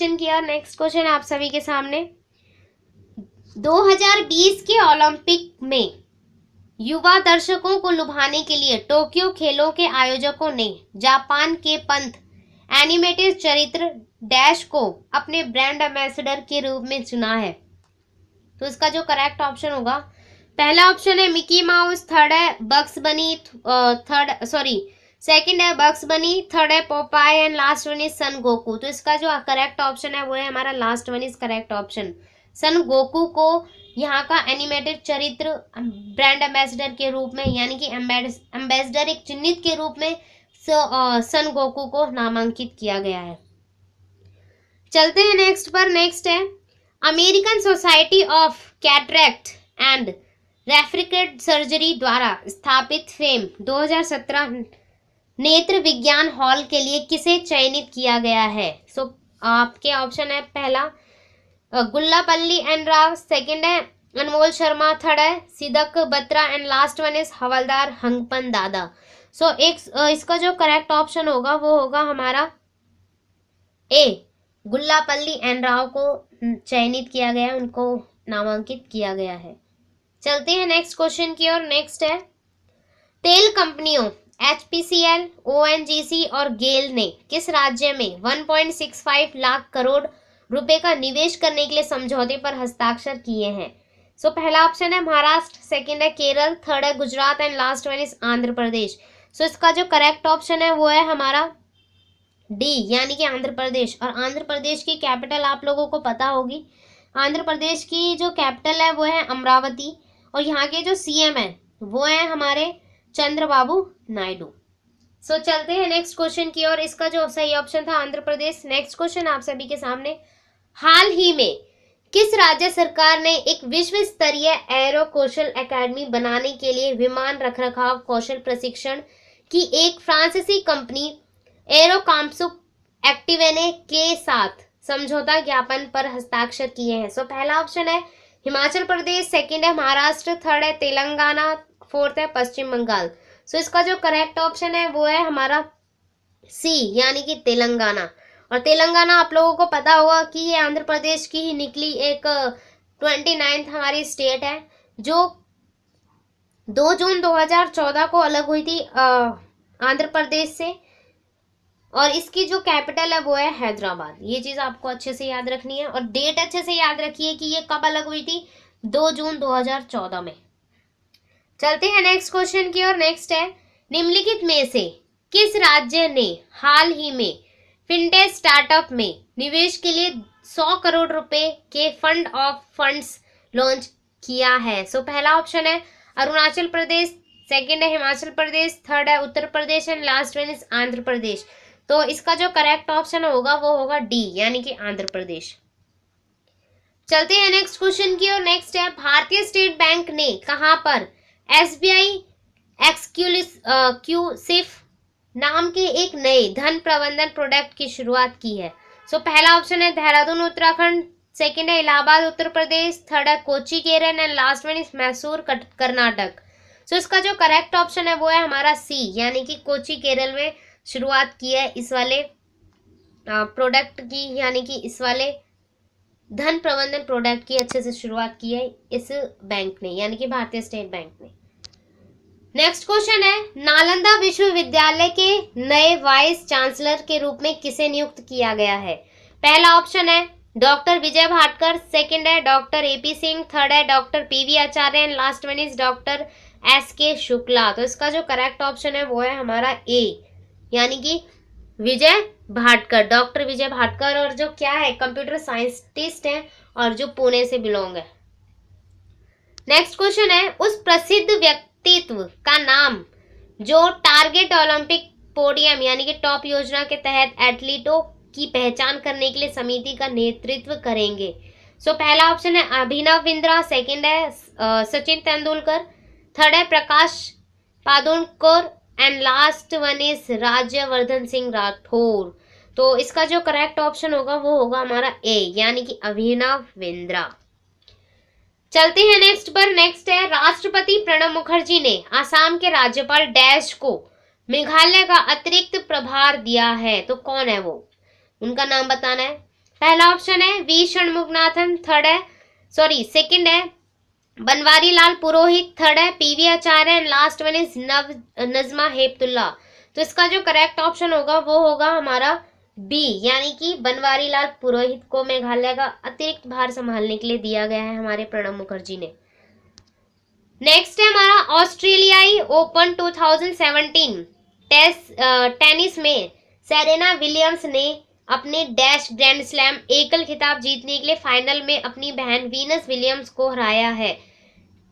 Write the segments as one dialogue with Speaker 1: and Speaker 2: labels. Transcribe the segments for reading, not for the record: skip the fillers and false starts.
Speaker 1: Question किया। Next question आप सभी के सामने, 2020 के ओलंपिक में युवा दर्शकों को लुभाने के लिए टोक्यो खेलों के आयोजकों ने जापान के पंथ एनिमेटेड चरित्र डैश को अपने ब्रांड एम्बेसडर के रूप में चुना है। तो इसका जो करेक्ट ऑप्शन होगा, पहला ऑप्शन है मिकी माउस, थर्ड है बक्स बनी, सेकंड है बक्स बनी, थर्ड है Popeye and last one is Son Goku. तो इसका जो करेक्ट ऑप्शन है वो है हमारा last one is correct option. Son Goku को यहाँ का एनिमेटेड चरित्र ब्रांड एम्बेसडर के रूप में, यानी कि एम्बेसडर एक चिन्हित के रूप में सन गोकू को नामांकित किया गया है। चलते हैं नेक्स्ट पर। नेक्स्ट है American society of cataract and refractive surgery द्वारा स्थापित फेम 2017 नेत्र विज्ञान हॉल के लिए किसे चयनित किया गया है? आपके ऑप्शन है, पहला गुल्लापल्ली एंड राव, सेकंड है अनमोल शर्मा, थर्ड है Sidak Batra and last one is Havildar Hangpan Dada. इसका जो करेक्ट ऑप्शन होगा वो होगा हमारा ए, गुल्लापल्ली एंड राव को चयनित किया गया, उनको नामांकित किया गया है। चलते हैं नेक्स्ट क्वेश्चन की ओर। नेक्स्ट है तेल कंपनियों HPCL, ONGC और गेल ने किस राज्य में 1.65 लाख करोड़ रुपए का निवेश करने के लिए समझौते पर हस्ताक्षर किए हैं? पहला ऑप्शन है महाराष्ट्र, सेकंड है केरल, थर्ड है Gujarat and last one is Andhra Pradesh. इसका जो करेक्ट ऑप्शन है वो है हमारा डी, यानी कि आंध्र प्रदेश। और आंध्र प्रदेश की कैपिटल आप लोगों को पता होगी। आंध्र प्रदेश की जो कैपिटल है वो है अमरावती, और यहाँ के जो CM है वो है हमारे चंद्रबाबू नायडू। चलते हैं नेक्स्ट क्वेश्चन की ओर। इसका जो सही ऑप्शन था आंध्र प्रदेश। नेक्स्ट क्वेश्चन आप सभी के सामने, हाल ही में किस राज्य सरकार ने एक विश्व स्तरीय एरो कौशल एकेडमी बनाने के लिए विमान रखरखाव कौशल प्रशिक्षण की एक फ्रांसीसी कंपनी एरोकाम्सुक एक्टिवेने के साथ समझौता ज्ञापन पर हस्ताक्षर किए हैं? पहला ऑप्शन है हिमाचल प्रदेश, सेकंड है महाराष्ट्र, थर्ड है तेलंगाना, फोर्थ है पश्चिम बंगाल। इसका जो करेक्ट ऑप्शन है वो है हमारा सी, यानी कि तेलंगाना। और तेलंगाना आप लोगों को पता होगा कि ये आंध्र प्रदेश की ही निकली एक 29th हमारी स्टेट है, जो 2 जून 2014 को अलग हुई थी आंध्र प्रदेश से, और इसकी जो कैपिटल है वो है हैदराबाद। ये चीज आपको अच्छे से याद रखनी है, और डेट अच्छे से याद रखिए कि ये कब अलग हुई थी, 2 जून 2014 में। चलते हैं नेक्स्ट क्वेश्चन की ओर। नेक्स्ट है निम्नलिखित में से किस राज्य ने हाल ही में फिनटेक स्टार्टअप में निवेश के लिए 100 करोड़ रुपए के फंड ऑफ फंड्स लॉन्च किया है? पहला ऑप्शन है अरुणाचल प्रदेश, सेकंड है हिमाचल प्रदेश, थर्ड है Uttar Pradesh and last one is Andhra Pradesh. इसका जो करेक्ट ऑप्शन होगा वो होगा डी, यानी कि आंध्र प्रदेश। चलते हैं नेक्स्ट क्वेश्चन की ओर। नेक्स्ट है भारतीय स्टेट बैंक ने कहां पर SBI एक्सक्लूसिव नाम के एक नए धन प्रबंधन प्रोडक्ट की शुरुआत की है? पहला ऑप्शन है देहरादून उत्तराखंड, सेकंड है इलाहाबाद उत्तर प्रदेश, थर्ड है Kochi Kerala and last one is Mysore Karnataka. इसका जो करेक्ट ऑप्शन है वो है हमारा सी, यानी कि कोची केरल में शुरुआत की है इस वाले प्रोडक्ट की, यानी कि इस वाले धन प्रबंधन प्रोडक्ट की अच्छे से शुरुआत की है इस बैंक ने, यानी कि भारतीय स्टेट बैंक ने। नेक्स्ट क्वेश्चन है नालंदा विश्वविद्यालय के नए वाइस चांसलर के रूप में किसे नियुक्त किया गया है? पहला ऑप्शन है डॉक्टर विजय भाटकर, सेकंड है डॉक्टर AP सिंह, थर्ड है doctor PV Acharya and last one is doctor SK Shukla. इसका जो करेक्ट ऑप्शन है वो है हमारा ए, यानी कि विजय भाटकर, डॉक्टर विजय भाटकर, और जो क्या है कंप्यूटर साइंटिस्ट हैं और जो पुणे से बिलोंग है। नेक्स्ट क्वेश्चन है उस प्रसिद्ध व्यक्तित्व का नाम जो टारगेट ओलंपिक पोडियम यानी कि टॉप योजना के तहत एथलीटों की पहचान करने के लिए समिति का नेतृत्व करेंगे? पहला ऑप्शन है अभिनव बिंद्रा, सेकंड है सचिन तेंदुलकर, थर्ड है Prakash Padukone and last one is Rajyavardhan Singh Rathore. इसका जो करेक्ट ऑप्शन होगा वो होगा हमारा ए, यानी कि अभिनव बिंद्रा। चलते हैं नेक्स्ट पर। नेक्स्ट है राष्ट्रपति प्रणब मुखर्जी ने आसाम के राज्यपाल डैश को मेघालय का अतिरिक्त प्रभार दिया है, तो कौन है वो? उनका नाम बताना है। पहला ऑप्शन है वी षणमुखनाथन, सेकंड है बनवारी लाल पुरोहित, थर्ड है PV Acharya and last one is Najma Heptulla. तो इसका जो करेक्ट ऑप्शन होगा वो होगा हमारा बी, यानी कि बनवारी लाल पुरोहित को मेघालय का अतिरिक्त भार संभालने के लिए दिया गया है हमारे प्रणब मुखर्जी ने। नेक्स्ट है हमारा ऑस्ट्रेलियाई ओपन 2017 टेनिस में सेरेना विलियम्स ने अपने डैश ग्रैंड स्लैम एकल खिताब जीतने के लिए फाइनल में अपनी बहन वीनस विलियम्स को हराया है।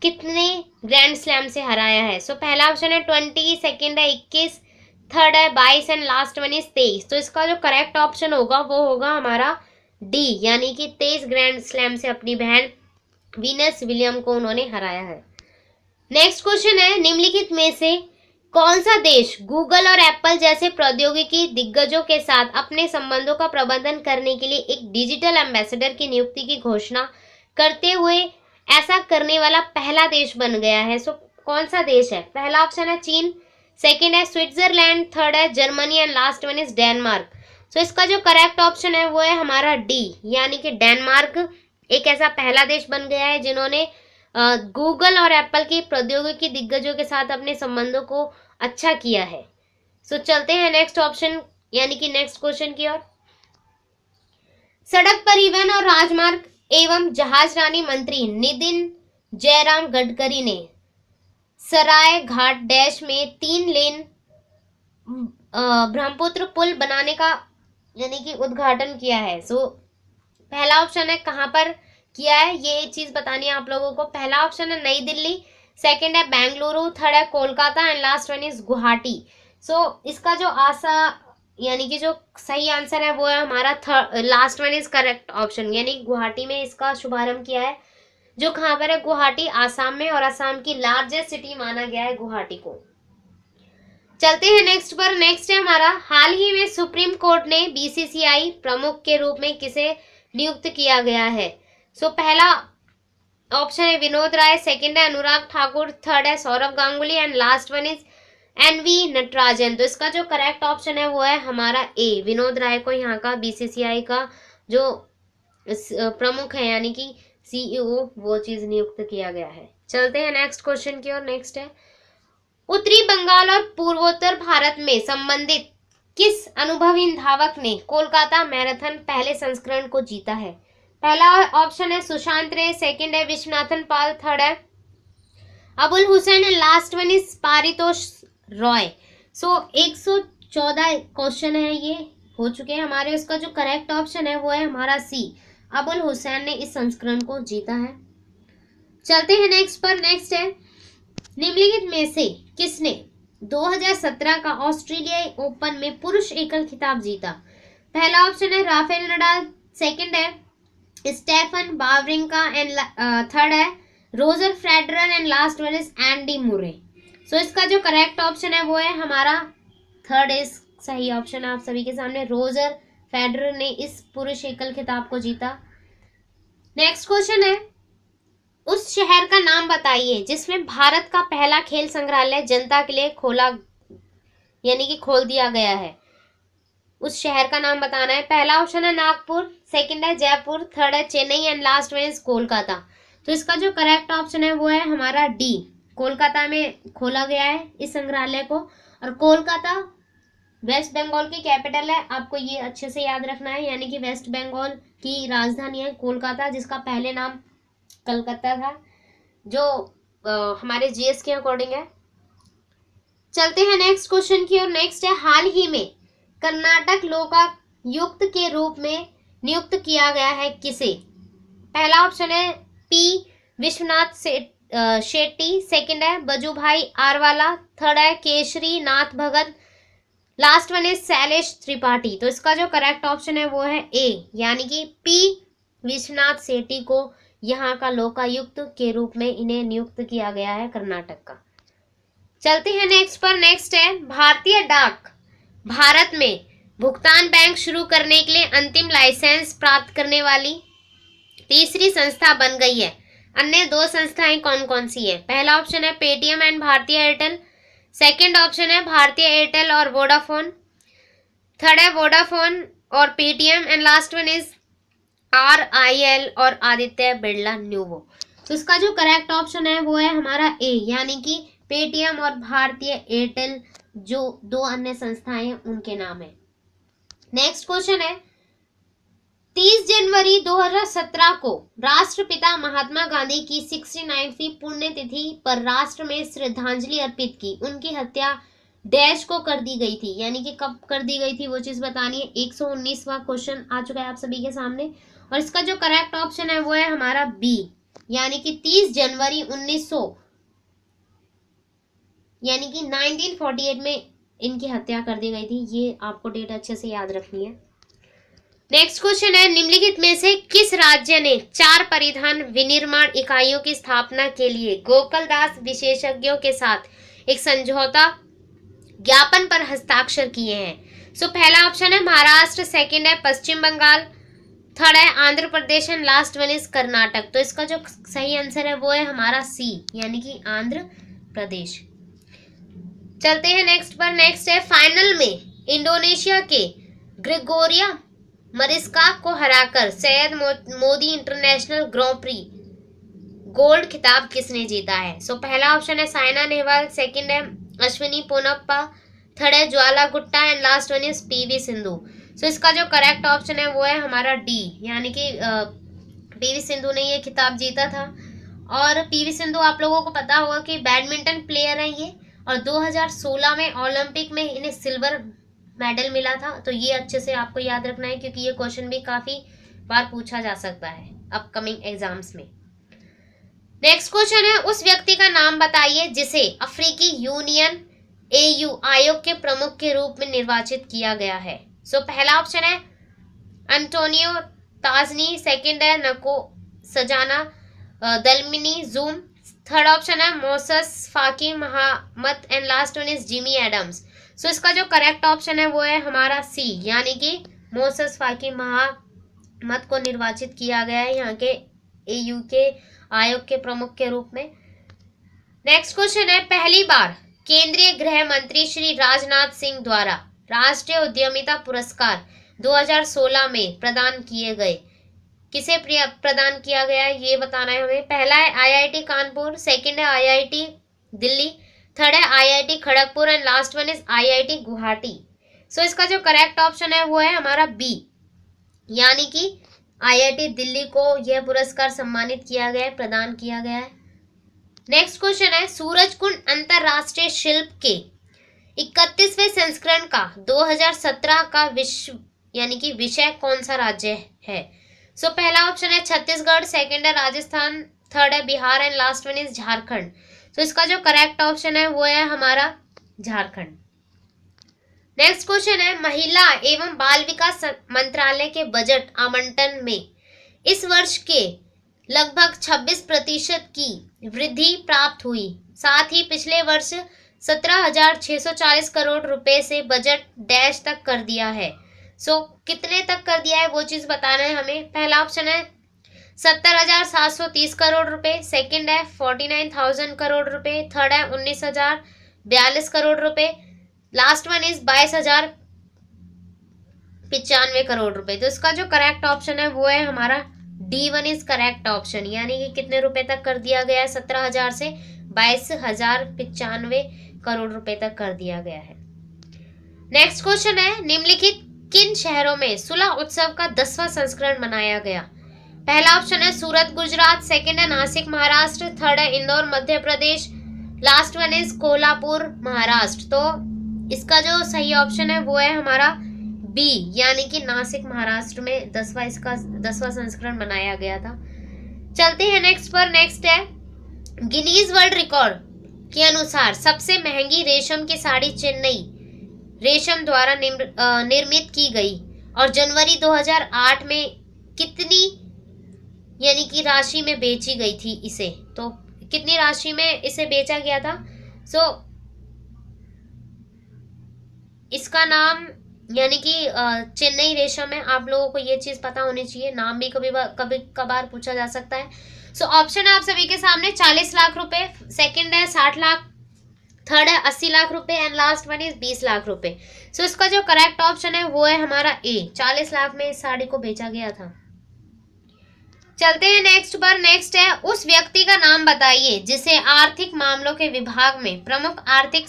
Speaker 1: कितने ग्रैंड स्लैम से हराया है? सो पहला ऑप्शन है 20, सेकंड है 21, थर्ड है 22 एंड लास्ट वन इज 23। तो इसका जो करेक्ट ऑप्शन होगा वो होगा हमारा डी, यानी कि 23 ग्रैंड स्लैम से अपनी बहन वीनस विलियम को उन्होंने हराया है। नेक्स्ट क्वेश्चन है निम्नलिखित में से कौन सा देश गूगल और एप्पल जैसे प्रौद्योगिकी दिग्गजों के साथ अपने संबंधों का प्रबंधन करने के लिए एक डिजिटल एम्बेसडर की नियुक्ति की घोषणा करते हुए ऐसा करने वाला पहला देश बन गया है? सो कौन सा देश है? पहला ऑप्शन है चीन, सेकंड है स्विट्जरलैंड, थर्ड है Germany and last one is Denmark. So इसका जो करेक्ट ऑप्शन है वो है हमारा डी, यानी कि डेनमार्क एक ऐसा पहला देश बन गया है जिन्होंने गूगल और एप्पल की प्रौद्योगिकी दिग्गजों के साथ अपने संबंधों को अच्छा किया है। सो चलते हैं नेक्स्ट ऑप्शन यानी कि नेक्स्ट क्वेश्चन की ओर। सड़क परिवहन और राजमार्ग एवं जहाजरानी मंत्री नितिन जयराम गडकरी ने सराय घाट डैश में 3 लेन ब्रह्मपुत्र पुल बनाने का यानी कि उद्घाटन किया है। सो पहला ऑप्शन है कहाँ पर किया है, ये चीज बतानी है आप लोगों को। पहला ऑप्शन है नई दिल्ली, सेकंड है बेंगलुरु, थर्ड है Kolkata and last one is Guwahati. So इसका जो यानी कि जो सही आंसर है वो है हमारा last one is correct option, यानी गुवाहाटी में इसका शुभारंभ किया है। जो कहाँ पर है? गुवाहाटी आसाम में, और आसाम की लार्जेस्ट सिटी माना गया है गुवाहाटी को। चलते हैं नेक्स्ट पर। नेक्स्ट है हमारा हाल ही में सुप्रीम कोर्ट ने बीसीसीआई प्रमुख के रूप में किसे नियुक्त किया गया है? सो पहला ऑप्शन है विनोद राय, सेकंड है अनुराग ठाकुर, थर्ड है Sourav Ganguly and last one is N V Natarajan. तो इसका जो करेक्ट ऑप्शन है वो है हमारा ए, विनोद राय को यहाँ का बीसीसीआई का जो प्रमुख है यानी कि सीईओ वो चीज नियुक्त किया गया है। चलते हैं नेक्स्ट क्वेश्चन की ओर। नेक्स्ट है उत्तरी बंगाल और पूर्वोत्तर भारत में संबंधित किस अनुभवी धावक ने कोलकाता मैराथन पहले संस्करण को जीता है? पहला ऑप्शन है सुशांत रे, सेकंड है विश्वनाथन पाल, थर्ड है Abul Hussain and last one is Paritosh Roy. So 114 question है ये हो चुके हैं हमारे। उसका जो करेक्ट ऑप्शन है वो है हमारा सी, अबुल हुसैन ने इस संस्करण को जीता है। चलते हैं नेक्स्ट पर। नेक्स्ट है निम्नलिखित में से किसने 2017 का ऑस्ट्रेलियाई ओपन में पुरुष एकल खिताब जीता? पहला ऑप्शन है राफेल नडाल, सेकंड है स्टेफन वावरिंका एंड थर्ड है Roger Federer and last one is Andy मुरे। सो इसका जो करेक्ट ऑप्शन है वो है हमारा थर्ड इज सही ऑप्शन है आप सभी के सामने, रोजर फेडरर ने इस पुरुष एकल खिताब को जीता। नेक्स्ट क्वेश्चन है उस शहर का नाम बताइए जिसमें भारत का पहला खेल संग्रहालय जनता के लिए यानी कि खोल दिया गया है। उस शहर का नाम बताना है। पहला ऑप्शन है नागपुर, सेकंड है जयपुर, थर्ड है Chennai and last one is Kolkata. तो इसका जो करेक्ट ऑप्शन है वो है हमारा डी, कोलकाता में खोला गया है इस संग्रहालय को। और कोलकाता वेस्ट बंगाल की कैपिटल है, आपको ये अच्छे से याद रखना है, यानी कि वेस्ट बंगाल की राजधानी है कोलकाता, जिसका पहले नाम कलकत्ता था, जो हमारे जीएस के अकॉर्डिंग है। चलते हैं नेक्स्ट क्वेश्चन की और। नेक्स्ट है हाल ही में कर्नाटक लोकायुक्त के रूप में नियुक्त किया गया है किसे? पहला ऑप्शन है पी विश्वनाथ शेट्टी, सेकंड है बजूभाई आरवाला, थर्ड है Keshari Nath Bhagat, last one is Shailesh Tripathi. तो इसका जो करेक्ट ऑप्शन है वो है ए, यानी कि पी विश्वनाथ शेट्टी को यहाँ का लोकायुक्त के रूप में इन्हें नियुक्त किया गया है कर्नाटक का। चलते हैं नेक्स्ट पर। नेक्स्ट है भारतीय डाक भारत में भुगतान बैंक शुरू करने के लिए अंतिम लाइसेंस प्राप्त करने वाली तीसरी संस्था बन गई है। अन्य 2 संस्थाएं कौन कौन सी है? पहला ऑप्शन है पेटीएम एंड भारतीय एयरटेल, सेकंड ऑप्शन है भारतीय एयरटेल और वोडाफोन, थर्ड है वोडाफोन और Paytm and last one is RIL और आदित्य बिरला न्यूवो। तो इसका जो करेक्ट ऑप्शन है वो है हमारा ए, यानी कि पेटीएम और भारतीय एयरटेल जो दो अन्य संस्थाएं हैं उनके नाम है। नेक्स्ट क्वेश्चन है 30 जनवरी 2017 को राष्ट्रपिता महात्मा गांधी की 69वीं पुण्यतिथि पर राष्ट्र में श्रद्धांजलि अर्पित की। उनकी हत्या डैश को कर दी गई थी, यानी कि कब कर दी गई थी वो चीज बतानी है। 119वां क्वेश्चन आ चुका है आप सभी के सामने और इसका जो करेक्ट ऑप्शन है वो है हमारा बी, यानी कि 30 जनवरी 1900 यानी कि 1948 में इनकी हत्या कर दी गई थी। ये आपको डेट अच्छे से याद रखनी है। नेक्स्ट क्वेश्चन है निम्नलिखित में से किस राज्य ने 4 परिधान विनिर्माण इकाइयों की स्थापना के लिए गोकुलदास विशेषज्ञों के साथ एक समझौता ज्ञापन पर हस्ताक्षर किए हैं? सो पहला ऑप्शन है महाराष्ट्र, सेकंड है पश्चिम बंगाल, थर्ड है Andhra Pradesh and last one is Karnataka. तो इसका जो सही आंसर है वो है हमारा सी, यानी कि आंध्र प्रदेश। चलते हैं नेक्स्ट पर। नेक्स्ट है फाइनल में इंडोनेशिया के ग्रेगोरिया मरिस्का को हराकर सैयद मोदी इंटरनेशनल ग्रां प्री गोल्ड खिताब किसने जीता है? सो पहला ऑप्शन है साइना नेहवाल, सेकंड है अश्विनी पोनप्पा, थर्ड है Jwala Gutta and last one is P V Sindhu. So इसका जो करेक्ट ऑप्शन है वो है हमारा डी, यानी कि पीवी सिंधु ने ये खिताब जीता था। और पीवी सिंधु आप लोगों को पता होगा कि बैडमिंटन प्लेयर है ये, और 2016 में ओलंपिक में इन्हें सिल्वर मेडल मिला था। तो ये अच्छे से आपको याद रखना है क्योंकि ये क्वेश्चन भी काफी बार पूछा जा सकता है अपकमिंग एग्जाम्स में। नेक्स्ट क्वेश्चन है उस व्यक्ति का नाम बताइए जिसे अफ्रीकी यूनियन AU आयोग के प्रमुख के रूप में निर्वाचित किया गया है। सो पहला ऑप्शन है एंटोनियो ताजनी, सेकंड है Nkosazana Dlamini Zuma, third option है Moussa Faki Mahamat and last one is Jimmy Adams. So इसका जो करेक्ट ऑप्शन है वो है हमारा सी, यानी कि मोसेस फाकी महामत को निर्वाचित किया गया है यहाँ के AU के आयोग के प्रमुख के रूप में। नेक्स्ट क्वेश्चन है पहली बार केंद्रीय गृह मंत्री श्री राजनाथ सिंह द्वारा राष्ट्रीय उद्यमिता पुरस्कार 2016 में प्रदान किए गए किसे प्रदान किया गया है ये बताना है हमें। पहला है IIT कानपुर, सेकंड है IIT दिल्ली, थर्ड है IIT Kharagpur and last one is IIT Guwahati. So इसका जो करेक्ट ऑप्शन है वो है हमारा बी, यानी कि IIT दिल्ली को यह पुरस्कार सम्मानित किया गया है, प्रदान किया गया है। नेक्स्ट क्वेश्चन है सूरजकुंड अंतरराष्ट्रीय शिल्प के 31वें संस्करण का 2017 का विश्व यानी कि विषय कौन सा राज्य है? सो पहला ऑप्शन है छत्तीसगढ़, सेकंड है राजस्थान, थर्ड है Bihar and last one is Jharkhand. So इसका जो करेक्ट ऑप्शन है वो है हमारा झारखंड। नेक्स्ट क्वेश्चन है महिला एवं बाल विकास मंत्रालय के बजट आवंटन में इस वर्ष के लगभग 26% की वृद्धि प्राप्त हुई। साथ ही पिछले वर्ष 17,640 करोड़ रुपए से बजट डैश तक कर दिया है। सो कितने तक कर दिया है वो चीज बताना है हमें। पहला ऑप्शन है 70,730 करोड़ रुपए, सेकंड है 49,000 करोड़ रुपए, थर्ड है 19,042 करोड़ रुपए, लास्ट वन इज 22,095 करोड़ रुपए। तो इसका जो करेक्ट ऑप्शन है वो है हमारा D1 इज करेक्ट ऑप्शन, यानी कि कितने रुपए तक कर दिया गया है 17,000 से 22,095 करोड़ रुपए तक कर दिया गया है। नेक्स्ट क्वेश्चन है निम्नलिखित किन शहरों में सुलह उत्सव का 10वां संस्करण मनाया गया? पहला ऑप्शन है सूरत गुजरात, सेकंड है नासिक महाराष्ट्र, थर्ड है Indore Madhya Pradesh, last one is Kolhapur Maharashtra. तो इसका जो सही ऑप्शन है वो है हमारा बी, यानी कि नासिक महाराष्ट्र में 10वां संस्करण मनाया गया था। चलते हैं नेक्स्ट पर। नेक्स्ट है गिनीज वर्ल्ड रिकॉर्ड के अनुसार सबसे महंगी रेशम की साड़ी चेन्नई रेशम द्वारा निर्मित की गई और जनवरी 2008 में कितनी यानी कि राशि में बेची गई थी इसे? तो कितनी राशि में इसे बेचा गया था? सो इसका नाम यानी कि चेन्नई रेशम है। आप लोगों को ये चीज पता होनी चाहिए, नाम भी कभी कभार पूछा जा सकता है। सो ऑप्शन है आप सभी के सामने 40 लाख रुपए, सेकंड है 60 लाख, थर्ड है 80 लाख रुपए and last one is 20 lakh रुपए। सो इसका जो करेक्ट ऑप्शन है वो है हमारा ए, 40 लाख में इस साड़ी को बेचा गया था। चलते हैं नेक्स्ट पर। नेक्स्ट है, उस व्यक्ति का नाम बताइए जिसे आर्थिक मामलों के विभाग में प्रमुख आर्थिक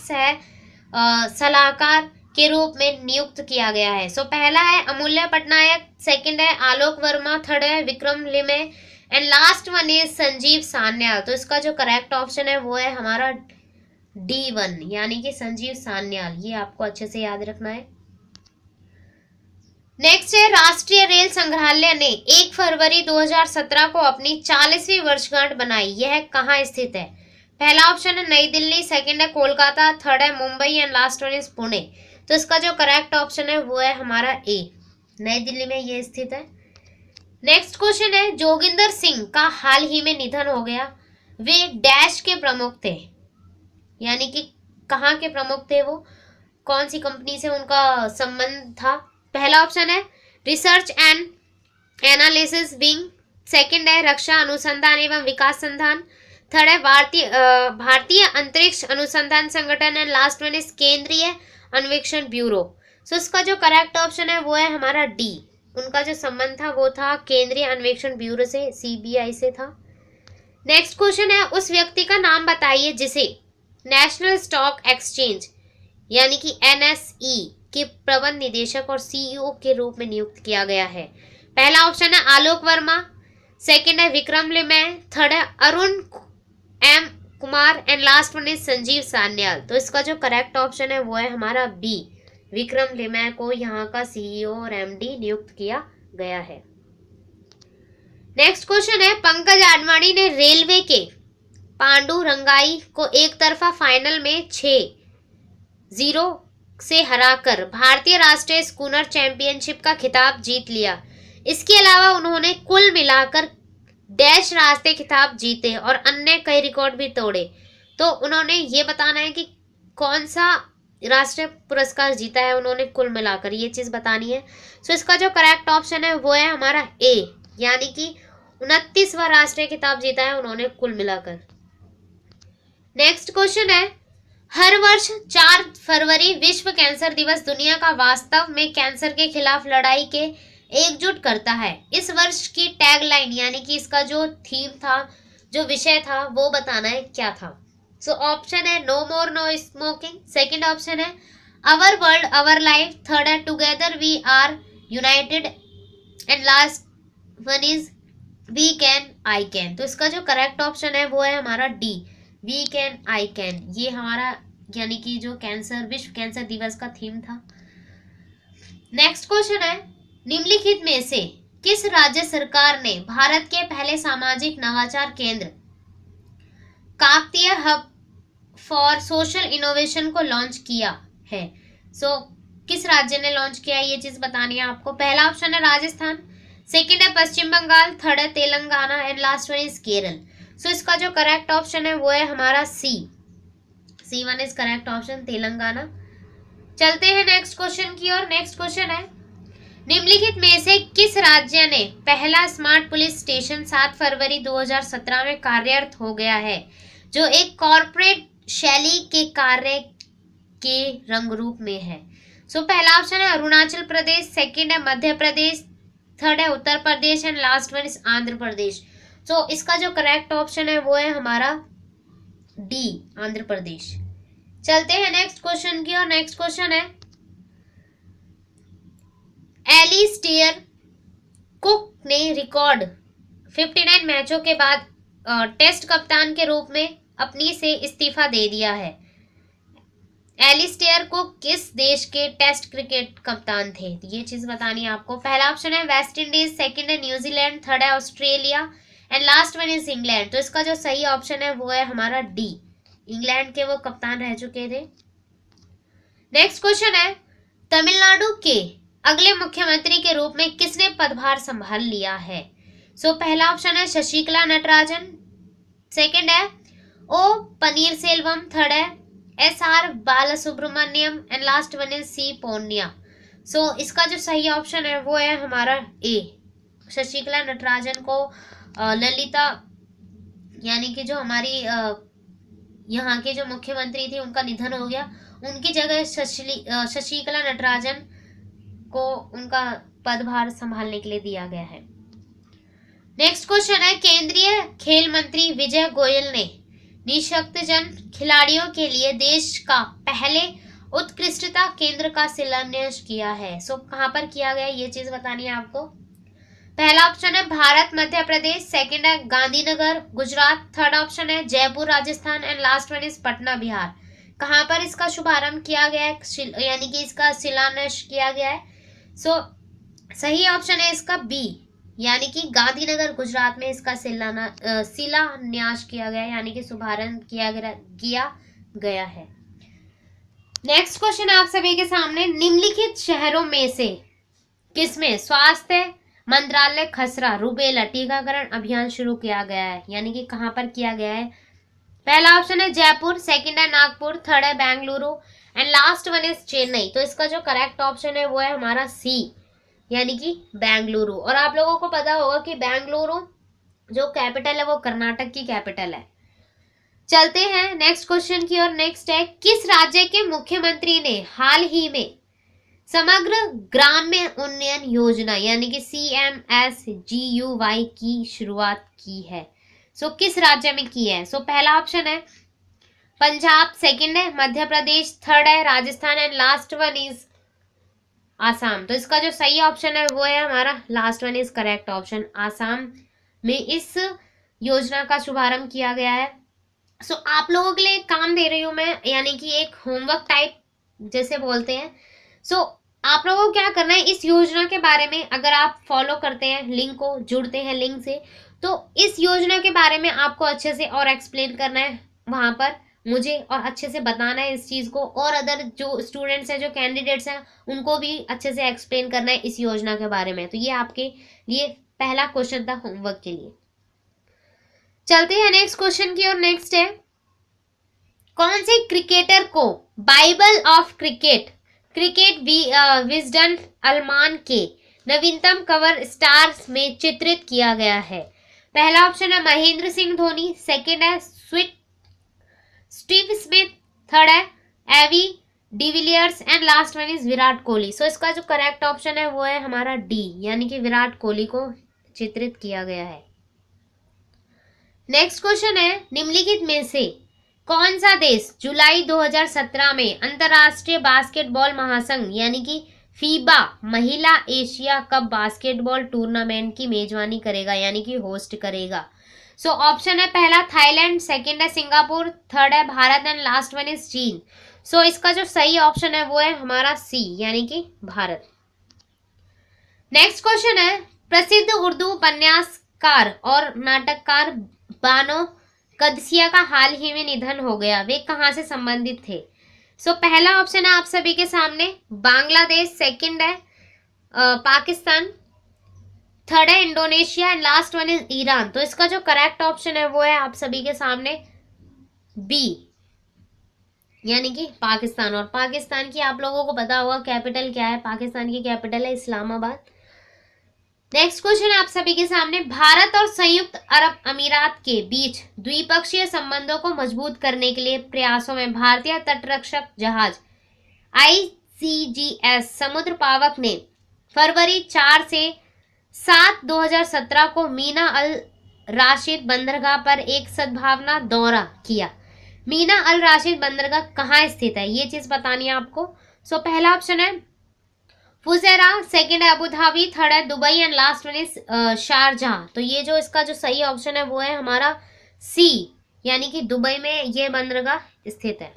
Speaker 1: सलाहकार के रूप में नियुक्त किया गया है। सो पहला है अमूल्य पटनायक, सेकंड है आलोक वर्मा, थर्ड है Vikram Limaye and last one is Sanjeev Sanyal. तो इसका जो करेक्ट ऑप्शन है वो है हमारा D1 यानी कि संजीव सान्याल। ये आपको अच्छे से याद रखना है। नेक्स्ट है, राष्ट्रीय रेल संग्रहालय ने 1 फरवरी 2017 को अपनी 40वीं वर्षगांठ बनाई। यह कहाँ स्थित है? पहला ऑप्शन है नई दिल्ली, सेकंड है कोलकाता, थर्ड है Mumbai and last one is Pune. तो इसका जो करेक्ट ऑप्शन है वो है हमारा ए, नई दिल्ली में ये स्थित है। नेक्स्ट क्वेश्चन है, जोगिंदर सिंह का हाल ही में निधन हो गया। वे डैश के प्रमुख थे, यानी कि कहाँ के प्रमुख थे, वो कौन सी कंपनी से उनका संबंध था? पहला ऑप्शन है research and analysis wing, second है रक्षा अनुसंधान एवं विकास संस्थान, थर्ड है भारतीय अंतरिक्ष अनुसंधान संगठन एंड लास्ट वन इज केंद्रीय अन्वेषण ब्यूरो। सो इसका जो करेक्ट ऑप्शन है वो है हमारा डी, उनका जो संबंध था वो था केंद्रीय अन्वेषण ब्यूरो से, CBI से था। नेक्स्ट क्वेश्चन है, उस व्यक्ति का नाम बताइए जिसे नेशनल स्टॉक एक्सचेंज यानी कि NSE के प्रबंध निदेशक और CEO के रूप में नियुक्त किया गया है। पहला ऑप्शन है आलोक वर्मा, सेकंड है विक्रम लिमे, थर्ड है Arun M Kumar and last one is Sanjeev Sanyal. तो इसका जो करेक्ट ऑप्शन है वो है हमारा बी, विक्रम लिमे को यहाँ का CEO और MD नियुक्त किया गया है। नेक्स्ट क्वेश्चन है, पंकज आडवाणी ने रेलवे के पांडु रंगाई को एक तरफा फाइनल में 6-0 से हराकर भारतीय राष्ट्रीय स्कूनर चैंपियनशिप का खिताब जीत लिया। इसके अलावा उन्होंने कुल मिलाकर डैश राष्ट्रीय खिताब जीते और अन्य कई रिकॉर्ड भी तोड़े। तो उन्होंने ये बताना है कि कौन सा राष्ट्रीय पुरस्कार जीता है उन्होंने कुल मिलाकर, ये चीज बतानी है। सो इसका जो करेक्ट ऑप्शन है वो है हमारा ए, यानी कि 29वां राष्ट्रीय खिताब जीता है उन्होंने कुल मिलाकर। नेक्स्ट क्वेश्चन है, हर वर्ष 4 फरवरी विश्व कैंसर दिवस दुनिया का वास्तव में कैंसर के खिलाफ लड़ाई के एकजुट करता है। इस वर्ष की टैगलाइन यानी कि इसका जो थीम था, जो विषय था वो बताना है क्या था। सो ऑप्शन है no more no smoking, second option है our world our life, third है together we are united and last one is we can I can. तो इसका जो करेक्ट ऑप्शन है वो है हमारा D, we can I can. ये हमारा यानी कि जो कैंसर विश्व कैंसर दिवस का थीम था। नेक्स्ट क्वेश्चन है, निम्नलिखित में से किस राज्य सरकार ने भारत के पहले सामाजिक नवाचार केंद्र Kakatiya hub for social innovation को लॉन्च किया है? सो किस राज्य ने लॉन्च किया ये चीज बतानी है आपको। पहला ऑप्शन है राजस्थान, सेकंड है पश्चिम बंगाल, थर्ड है Telangana and last one is Kerala. So इसका जो करेक्ट ऑप्शन है वो है हमारा C1 is correct option, Telangana. चलते हैं नेक्स्ट क्वेश्चन की ओर। नेक्स्ट क्वेश्चन है, निम्नलिखित में से किस राज्य ने पहला स्मार्ट पुलिस स्टेशन 7 फरवरी 2017 में कार्यरत हो गया है, जो एक कॉर्पोरेट शैली के कार्य के रंग रूप में है? सो पहला ऑप्शन है अरुणाचल प्रदेश, सेकंड है मध्य प्रदेश, थर्ड है Uttar Pradesh and last one is Andhra Pradesh. So इसका जो करेक्ट ऑप्शन है वो है हमारा डी, आंध्र प्रदेश। चलते हैं नेक्स्ट क्वेश्चन की ओर। नेक्स्ट क्वेश्चन है, एलिस्टेयर कुक ने रिकॉर्ड 59 मैचों के बाद टेस्ट कप्तान के रूप में अपनी से इस्तीफा दे दिया है। एलिस्टेयर कुक किस देश के टेस्ट क्रिकेट कप्तान थे? ये चीज बतानी है आपको। पहला ऑप्शन है वेस्ट इंडीज, सेकंड है न्यूजीलैंड, थर्ड है Australia and last one is England. तो इसका जो सही ऑप्शन है वो है हमारा डी, इंग्लैंड के वो कप्तान रह चुके थे। नेक्स्ट क्वेश्चन है, तमिलनाडु के अगले मुख्यमंत्री के रूप में किसने पदभार संभाल लिया है? सो पहला ऑप्शन है शशिकला नटराजन, सेकंड है ओ पनीरसेल्वम, थर्ड है SR Balasubramaniam and last one is C Ponnaiyan. So इसका जो सही ऑप्शन है वो है हमारा ए, शशिकला नटराजन को ललिता यानी कि जो हमारी यहाँ के जो मुख्यमंत्री थी उनका निधन हो गया, उनकी जगह शशिकला नटराजन को उनका पदभार संभालने के लिए दिया गया है। नेक्स्ट क्वेश्चन है, केंद्रीय खेल मंत्री विजय गोयल ने निशक्तजन खिलाड़ियों के लिए देश का पहले उत्कृष्टता केंद्र का शिलान्यास किया है। सो कहां पर किया गया ये चीज बतानी है आपको। पहला ऑप्शन है भारत मध्य प्रदेश, सेकंड है गांधीनगर गुजरात, थर्ड ऑप्शन है Jaipur Rajasthan and last one is Patna Bihar. कहां पर इसका शुभारंभ किया गया है, यानी कि इसका शिलान्यास किया गया है। सो सही ऑप्शन है इसका बी, यानी कि गांधीनगर गुजरात में इसका शिलान्यास किया गया, यानी कि शुभारंभ किया गया है। नेक्स्ट क्वेश्चन आप सभी के सामने, निम्नलिखित शहरों में से किसमें स्वास्थ्य मंत्रालय खसरा रूबेला टीकाकरण अभियान शुरू किया गया है, यानी कि कहां पर किया गया है। पहला ऑप्शन है जयपुर, सेकंड है नागपुर, थर्ड है Bengaluru and last one is Chennai. तो इसका जो करेक्ट ऑप्शन है वो है हमारा सी, यानी कि बेंगलुरु। और आप लोगों को पता होगा कि बेंगलुरु जो कैपिटल है वो कर्नाटक की कैपिटल है। चलते हैं नेक्स्ट क्वेश्चन की और नेक्स्ट है, किस राज्य के मुख्यमंत्री ने हाल ही में समग्र ग्राम्य उन्नयन योजना यानी कि CMSGUY की शुरुआत की है। सो किस राज्य में की है। सो पहला ऑप्शन है पंजाब, सेकंड है मध्य प्रदेश, थर्ड है Rajasthan and last one is Assam. तो इसका जो सही ऑप्शन है वो है हमारा last one is correct option, Assam में इस योजना का शुभारंभ किया गया है। सो आप लोगों के लिए एक काम दे रही हूं मैं, यानी कि एक होमवर्क टाइप जैसे बोलते हैं। सो आप लोगों को क्या करना है, इस योजना के बारे में अगर आप फॉलो करते हैं लिंक को, जुड़ते हैं लिंक से, तो इस योजना के बारे में आपको अच्छे से और एक्सप्लेन करना है वहां पर मुझे, और अच्छे से बताना है इस चीज को, और अदर जो स्टूडेंट्स हैं जो कैंडिडेट्स हैं उनको भी अच्छे से एक्सप्लेन करना है इस योजना के बारे में। तो ये आपके लिए पहला क्वेश्चन था होमवर्क के लिए। चलते हैं नेक्स्ट क्वेश्चन की और नेक्स्ट है, कौन से क्रिकेटर को बाइबल ऑफ क्रिकेट विजडन अलमान के नवीनतम कवर स्टार्स में चित्रित किया गया है। पहला ऑप्शन है महेंद्र सिंह धोनी, सेकंड है स्टीव स्मिथ, थर्ड है A B de Villiers and last one is Virat Kohli. So इसका जो करेक्ट ऑप्शन है वो है हमारा डी, यानी कि विराट कोहली को चित्रित किया गया है। नेक्स्ट क्वेश्चन है, निम्नलिखित में से कौन सा देश जुलाई 2017 में अंतरराष्ट्रीय बास्केटबॉल महासंघ यानी कि फीबा महिला एशिया कप बास्केटबॉल टूर्नामेंट की मेजबानी करेगा, यानी कि होस्ट करेगा। सो ऑप्शन है पहला थाईलैंड, सेकंड है सिंगापुर, थर्ड है Bharat and last one is चीन। सो इसका जो सही ऑप्शन है वो है हमारा सी, यानी कि भारत। नेक्स्ट क्वेश्चन है, प्रसिद्ध उर्दू उपन्यासकार और नाटककार बानो कदसिया का हाल ही में निधन हो गया, वे कहां से संबंधित थे। सो पहला ऑप्शन है आप सभी के सामने बांग्लादेश, सेकंड है पाकिस्तान, थर्ड है Indonesia and last one is Iran. तो इसका जो करेक्ट ऑप्शन है वो है आप सभी के सामने बी, यानी कि पाकिस्तान। और पाकिस्तान की आप लोगों को पता होगा कैपिटल क्या है, पाकिस्तान की कैपिटल है इस्लामाबाद। नेक्स्ट क्वेश्चन आप सभी के सामने, भारत और संयुक्त अरब अमीरात के बीच द्विपक्षीय संबंधों को मजबूत करने के लिए प्रयासों में भारतीय तटरक्षक जहाज ICGS समुद्र पावक ने फरवरी 4 से 7 2017 को मीना अल राशिद बंदरगाह पर एक सद्भावना दौरा किया। मीना अल राशिद बंदरगाह कहाँ स्थित है ये चीज बतानी है आपको। सो पहला ऑप्शन है फुजेरा, सेकंड है अबू धाबी, थर्ड है Dubai and last one is Sharjah. तो ये जो इसका जो सही ऑप्शन है वो है हमारा सी, यानी कि दुबई में ये बंदरगाह स्थित है।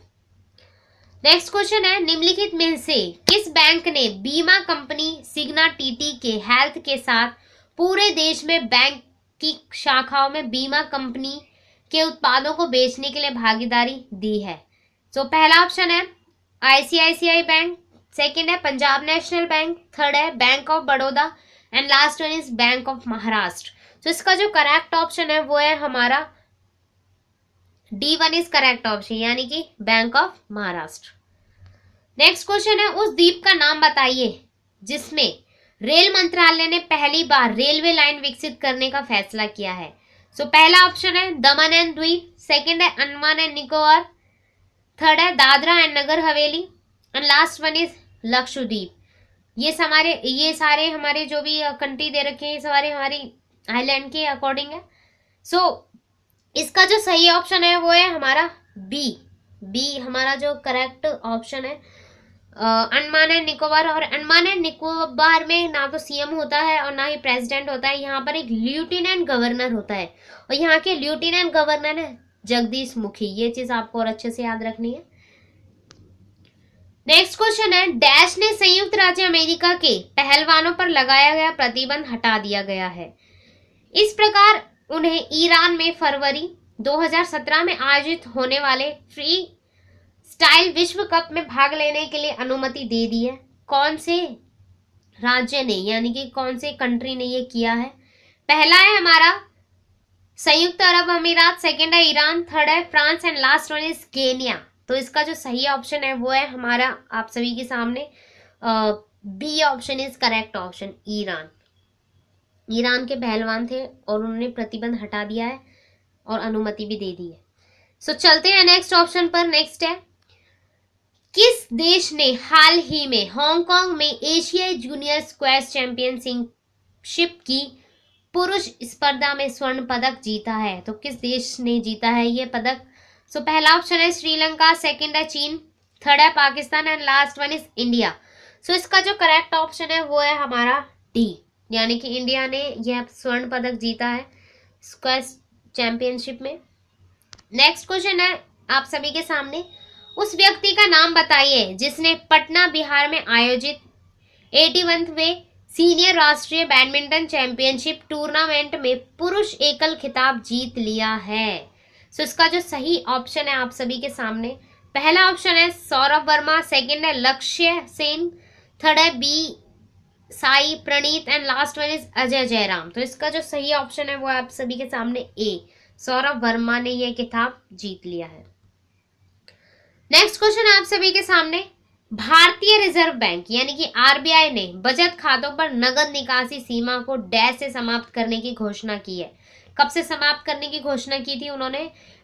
Speaker 1: नेक्स्ट क्वेश्चन है, निम्नलिखित में से किस बैंक ने बीमा कंपनी सिग्ना टीटी के हेल्थ के साथ पूरे देश में बैंक की शाखाओं में बीमा कंपनी के उत्पादों को बेचने के लिए भागीदारी दी है। सो पहला ऑप्शन है ICICI बैंक, सेकेंड है पंजाब नेशनल बैंक, थर्ड है bank of Baroda and last one is bank of Maharashtra. तो इसका जो करेक्ट ऑप्शन है वो है हमारा D1 इज करेक्ट ऑप्शन, यानी कि bank of Maharashtra. Next question है, उस द्वीप का नाम बताइए जिसमें रेल मंत्रालय ने पहली बार रेलवे लाइन विकसित करने का फैसला किया है। सो पहला ऑप्शन है दमन एंड द्वीप, सेकेंड है अंडमान एंड निकोबार, थर्ड है Dadra and Nagar Haveli and last one is Lakshadweep. ये सारे हमारे जो भी कंट्री दे रखे हैं, ये सारे हमारी आइलैंड के अकॉर्डिंग है। सो इसका जो सही ऑप्शन है वो है हमारा बी। बी हमारा जो करेक्ट ऑप्शन है। अंडमान एंड निकोबार, और अंडमान एंड निकोबार में ना तो सीएम होता है और ना ही प्रेसिडेंट होता है, यहाँ पर एक लेफ्टिनेंट गवर्नर होता है, और यहाँ के लेफ्टिनेंट गवर्नर है जगदीश मुखी। ये चीज आपको और अच्छे से याद रखनी है। नेक्स्ट क्वेश्चन है, डैश ने संयुक्त राज्य अमेरिका के पहलवानों पर लगाया गया प्रतिबंध हटा दिया गया है। इस प्रकार उन्हें ईरान में फरवरी 2017 में आयोजित होने वाले फ्री स्टाइल विश्व कप में भाग लेने के लिए अनुमति दे दी है। कौन से राज्य ने, यानी कि कौन से कंट्री ने ये किया है? पहला है हमारा संयुक्त अरब अमीरात, सेकंड है ईरान, थर्ड है France and last one is Kenya. तो इसका जो सही ऑप्शन है वो है हमारा आप सभी के सामने B option is correct option, Iran. Iran के पहलवान थे और उन्होंने प्रतिबंध हटा दिया है और अनुमति भी दे दी है। सो चलते हैं नेक्स्ट ऑप्शन पर। नेक्स्ट है, किस देश ने हाल ही में हांगकांग में एशियाई जूनियर स्क्वैश चैंपियनशिप की पुरुष स्पर्धा में स्वर्ण पदक जीता है? तो किस देश ने जीता है ये पदक? सो पहला ऑप्शन है श्रीलंका, सेकंड है चीन, थर्ड है Pakistan and last one is India. So इसका जो करेक्ट ऑप्शन है वो है हमारा डी, यानी कि इंडिया ने यह स्वर्ण पदक जीता है स्क्वैश चैंपियनशिप में। नेक्स्ट क्वेश्चन है आप सभी के सामने, उस व्यक्ति का नाम बताइए जिसने पटना बिहार में आयोजित 81वें सीनियर राष्ट्रीय बैडमिंटन चैंपियनशिप टूर्नामेंट में पुरुष एकल खिताब जीत लिया है। सो इसका जो सही ऑप्शन है आप सभी के सामने, पहला ऑप्शन है सौरभ वर्मा, सेकंड है लक्ष्य सेन, थर्ड है B Sai Praneeth and last one is Ajay Jayaram. तो इसका जो सही ऑप्शन है वो आप सभी के सामने ए, सौरभ वर्मा ने यह खिताब जीत लिया है। नेक्स्ट क्वेश्चन आप सभी के सामने, भारतीय रिजर्व बैंक यानी कि आरबीआई ने बचत खातों पर नगद निकासी सीमा को डैश से समाप्त करने की घोषणा की है। कब से समाप्त करने की घोषणा की थी उन्होंने?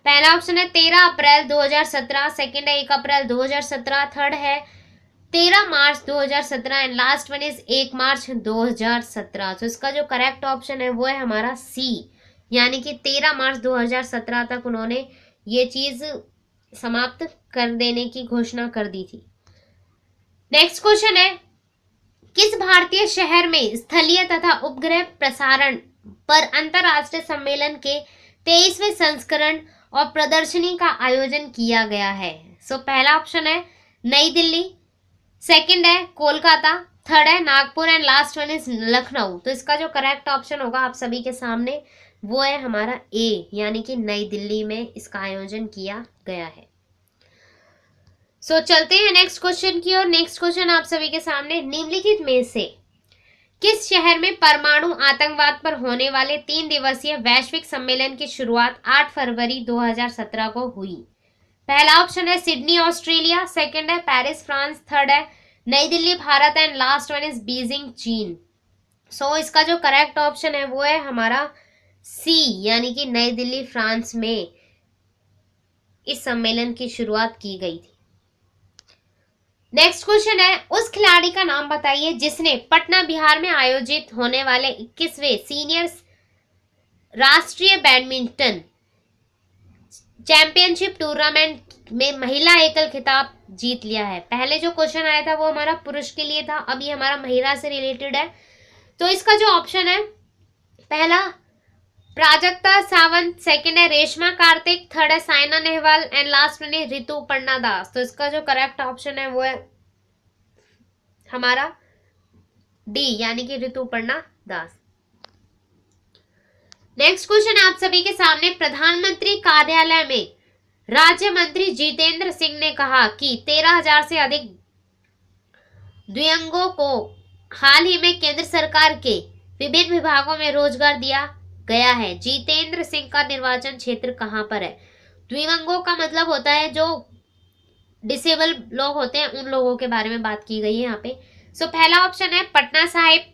Speaker 1: पहला ऑप्शन है 13 अप्रैल 2017, सेकंड है 1 अप्रैल 2017, थर्ड है 13 मार्च 2017 एंड लास्ट वन इज 1 मार्च 2017। तो इसका जो करेक्ट ऑप्शन है वो है हमारा सी, यानी कि 13 मार्च 2017 तक उन्होंने ये चीज समाप्त कर देने की घोषणा कर दी थी। नेक्स्ट क्वेश्चन है, किस भारतीय शहर में स्थलीय तथा उपग्रह प्रसारण पर अंतरराष्ट्रीय सम्मेलन के 23वें संस्करण और प्रदर्शनी का आयोजन किया गया है? सो पहला ऑप्शन है नई दिल्ली, सेकंड है कोलकाता, थर्ड है Nagpur and last one is Lucknow. तो इसका जो करेक्ट ऑप्शन होगा आप सभी के सामने वो है हमारा ए, यानी कि नई दिल्ली में इसका आयोजन किया गया है। सो चलते हैं नेक्स्ट क्वेश्चन की ओर। नेक्स्ट क्वेश्चन आप सभी के सामने, निम्नलिखित में से किस शहर में परमाणु आतंकवाद पर होने वाले 3 दिवसीय वैश्विक सम्मेलन की शुरुआत 8 फरवरी 2017 को हुई? पहला ऑप्शन है सिडनी ऑस्ट्रेलिया, सेकंड है पेरिस फ्रांस, थर्ड है नई Delhi Bharat and last one is Beijing चीन। सो इसका जो करेक्ट ऑप्शन है वो है हमारा सी, यानी कि नई दिल्ली फ्रांस में इस सम्मेलन की शुरुआत की गई थी। नेक्स्ट क्वेश्चन है, उस खिलाड़ी का नाम बताइए जिसने पटना बिहार में आयोजित होने वाले 21वें सीनियर राष्ट्रीय बैडमिंटन चैंपियनशिप टूर्नामेंट में महिला एकल खिताब जीत लिया है। पहले जो क्वेश्चन आया था वो हमारा पुरुष के लिए था, अब ये हमारा महिला से रिलेटेड है। तो इसका जो ऑप्शन है, पहला प्राजक्ता सावंत, सेकंड है रेशमा कार्तिक, थर्ड है साइना नेहवाल एंड लास्ट में ऋतुपर्णा दास। तो इसका जो करेक्ट ऑप्शन है वो है हमारा डी, यानी कि ऋतुपर्णा दास। नेक्स्ट क्वेश्चन आप सभी के सामने, प्रधानमंत्री कार्यालय में राज्य मंत्री जितेंद्र सिंह ने कहा कि 13,000 से अधिक दिव्यांगों को हाल ही में केंद्र सरकार के विभिन्न विभागों में रोजगार दिया गया है। जितेंद्र सिंह का निर्वाचन क्षेत्र कहां पर है? दिव्यांगों का मतलब होता है जो डिसेबल लोग होते हैं, उन लोगों के बारे में बात की गई है यहाँ पे। सो पहला ऑप्शन है पटना साहिब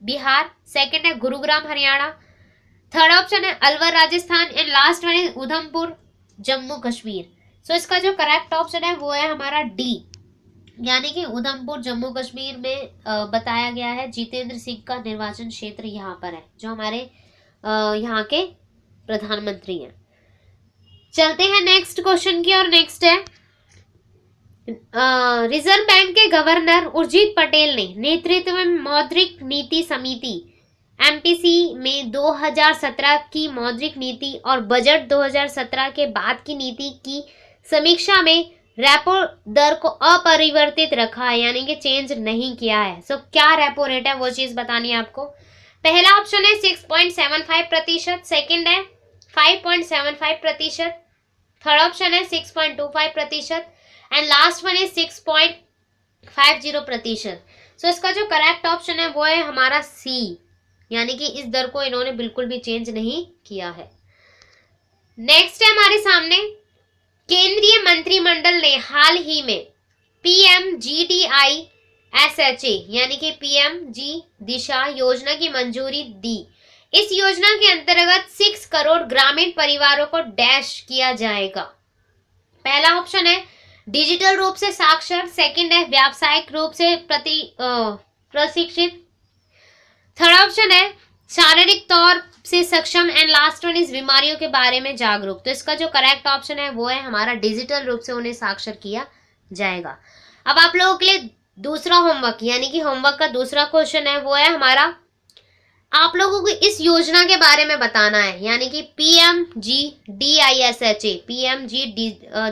Speaker 1: बिहार, सेकंड है गुरुग्राम हरियाणा, थर्ड ऑप्शन है Alwar Rajasthan and last one है उधमपुर जम्मू कश्मीर। सो इसका जो करेक्ट ऑप्शन है वो है हमारा डी, यानी कि उधमपुर जम्मू कश्मीर में बताया गया है। जितेंद्र सिंह का निर्वाचन क्षेत्र यहाँ पर है, जो हमारे यहाँ के प्रधानमंत्री हैं। चलते हैं नेक्स्ट क्वेश्चन की, और नेक्स्ट है रिजर्व बैंक के गवर्नर उर्जित पटेल ने नेतृत्व में मौद्रिक नीति समिति एमपीसी में 2017 की मौद्रिक नीति और बजट 2017 के बाद की नीति की समीक्षा में रेपो दर को अपरिवर्तित रखा है, यानी कि चेंज नहीं किया है। सो क्या रेपो रेट है वो चीज बतानी है आपको। पहला ऑप्शन है 6.75%, सेकेंड है 5.75%, थर्ड ऑप्शन है 6.25% एंड लास्ट वन है 6.50%। सो इसका जो करेक्ट ऑप्शन है वो है हमारा सी, यानी कि इस दर को इन्होंने बिल्कुल भी चेंज नहीं किया है। नेक्स्ट है हमारे सामने, केंद्रीय मंत्रिमंडल ने हाल ही में PMGDISHA यानी कि PMG दिशा योजना की मंजूरी दी। इस योजना के अंतर्गत 6 करोड़ ग्रामीण परिवारों को डैश किया जाएगा। पहला ऑप्शन है डिजिटल रूप से साक्षर, सेकंड है व्यावसायिक रूप से प्रशिक्षित, थर्ड ऑप्शन है शारीरिक तौर से सक्षम एंड लास्ट वन इस बीमारियों के बारे में जागरूक। तो इसका जो करेक्ट ऑप्शन है वो है हमारा डिजिटल रूप से उन्हें साक्षर किया जाएगा। अब आप लोगों के लिए दूसरा होमवर्क, यानी कि होमवर्क का दूसरा क्वेश्चन है वो है हमारा, आप लोगों को इस योजना के बारे में बताना है, यानी कि PMGDISHA PMG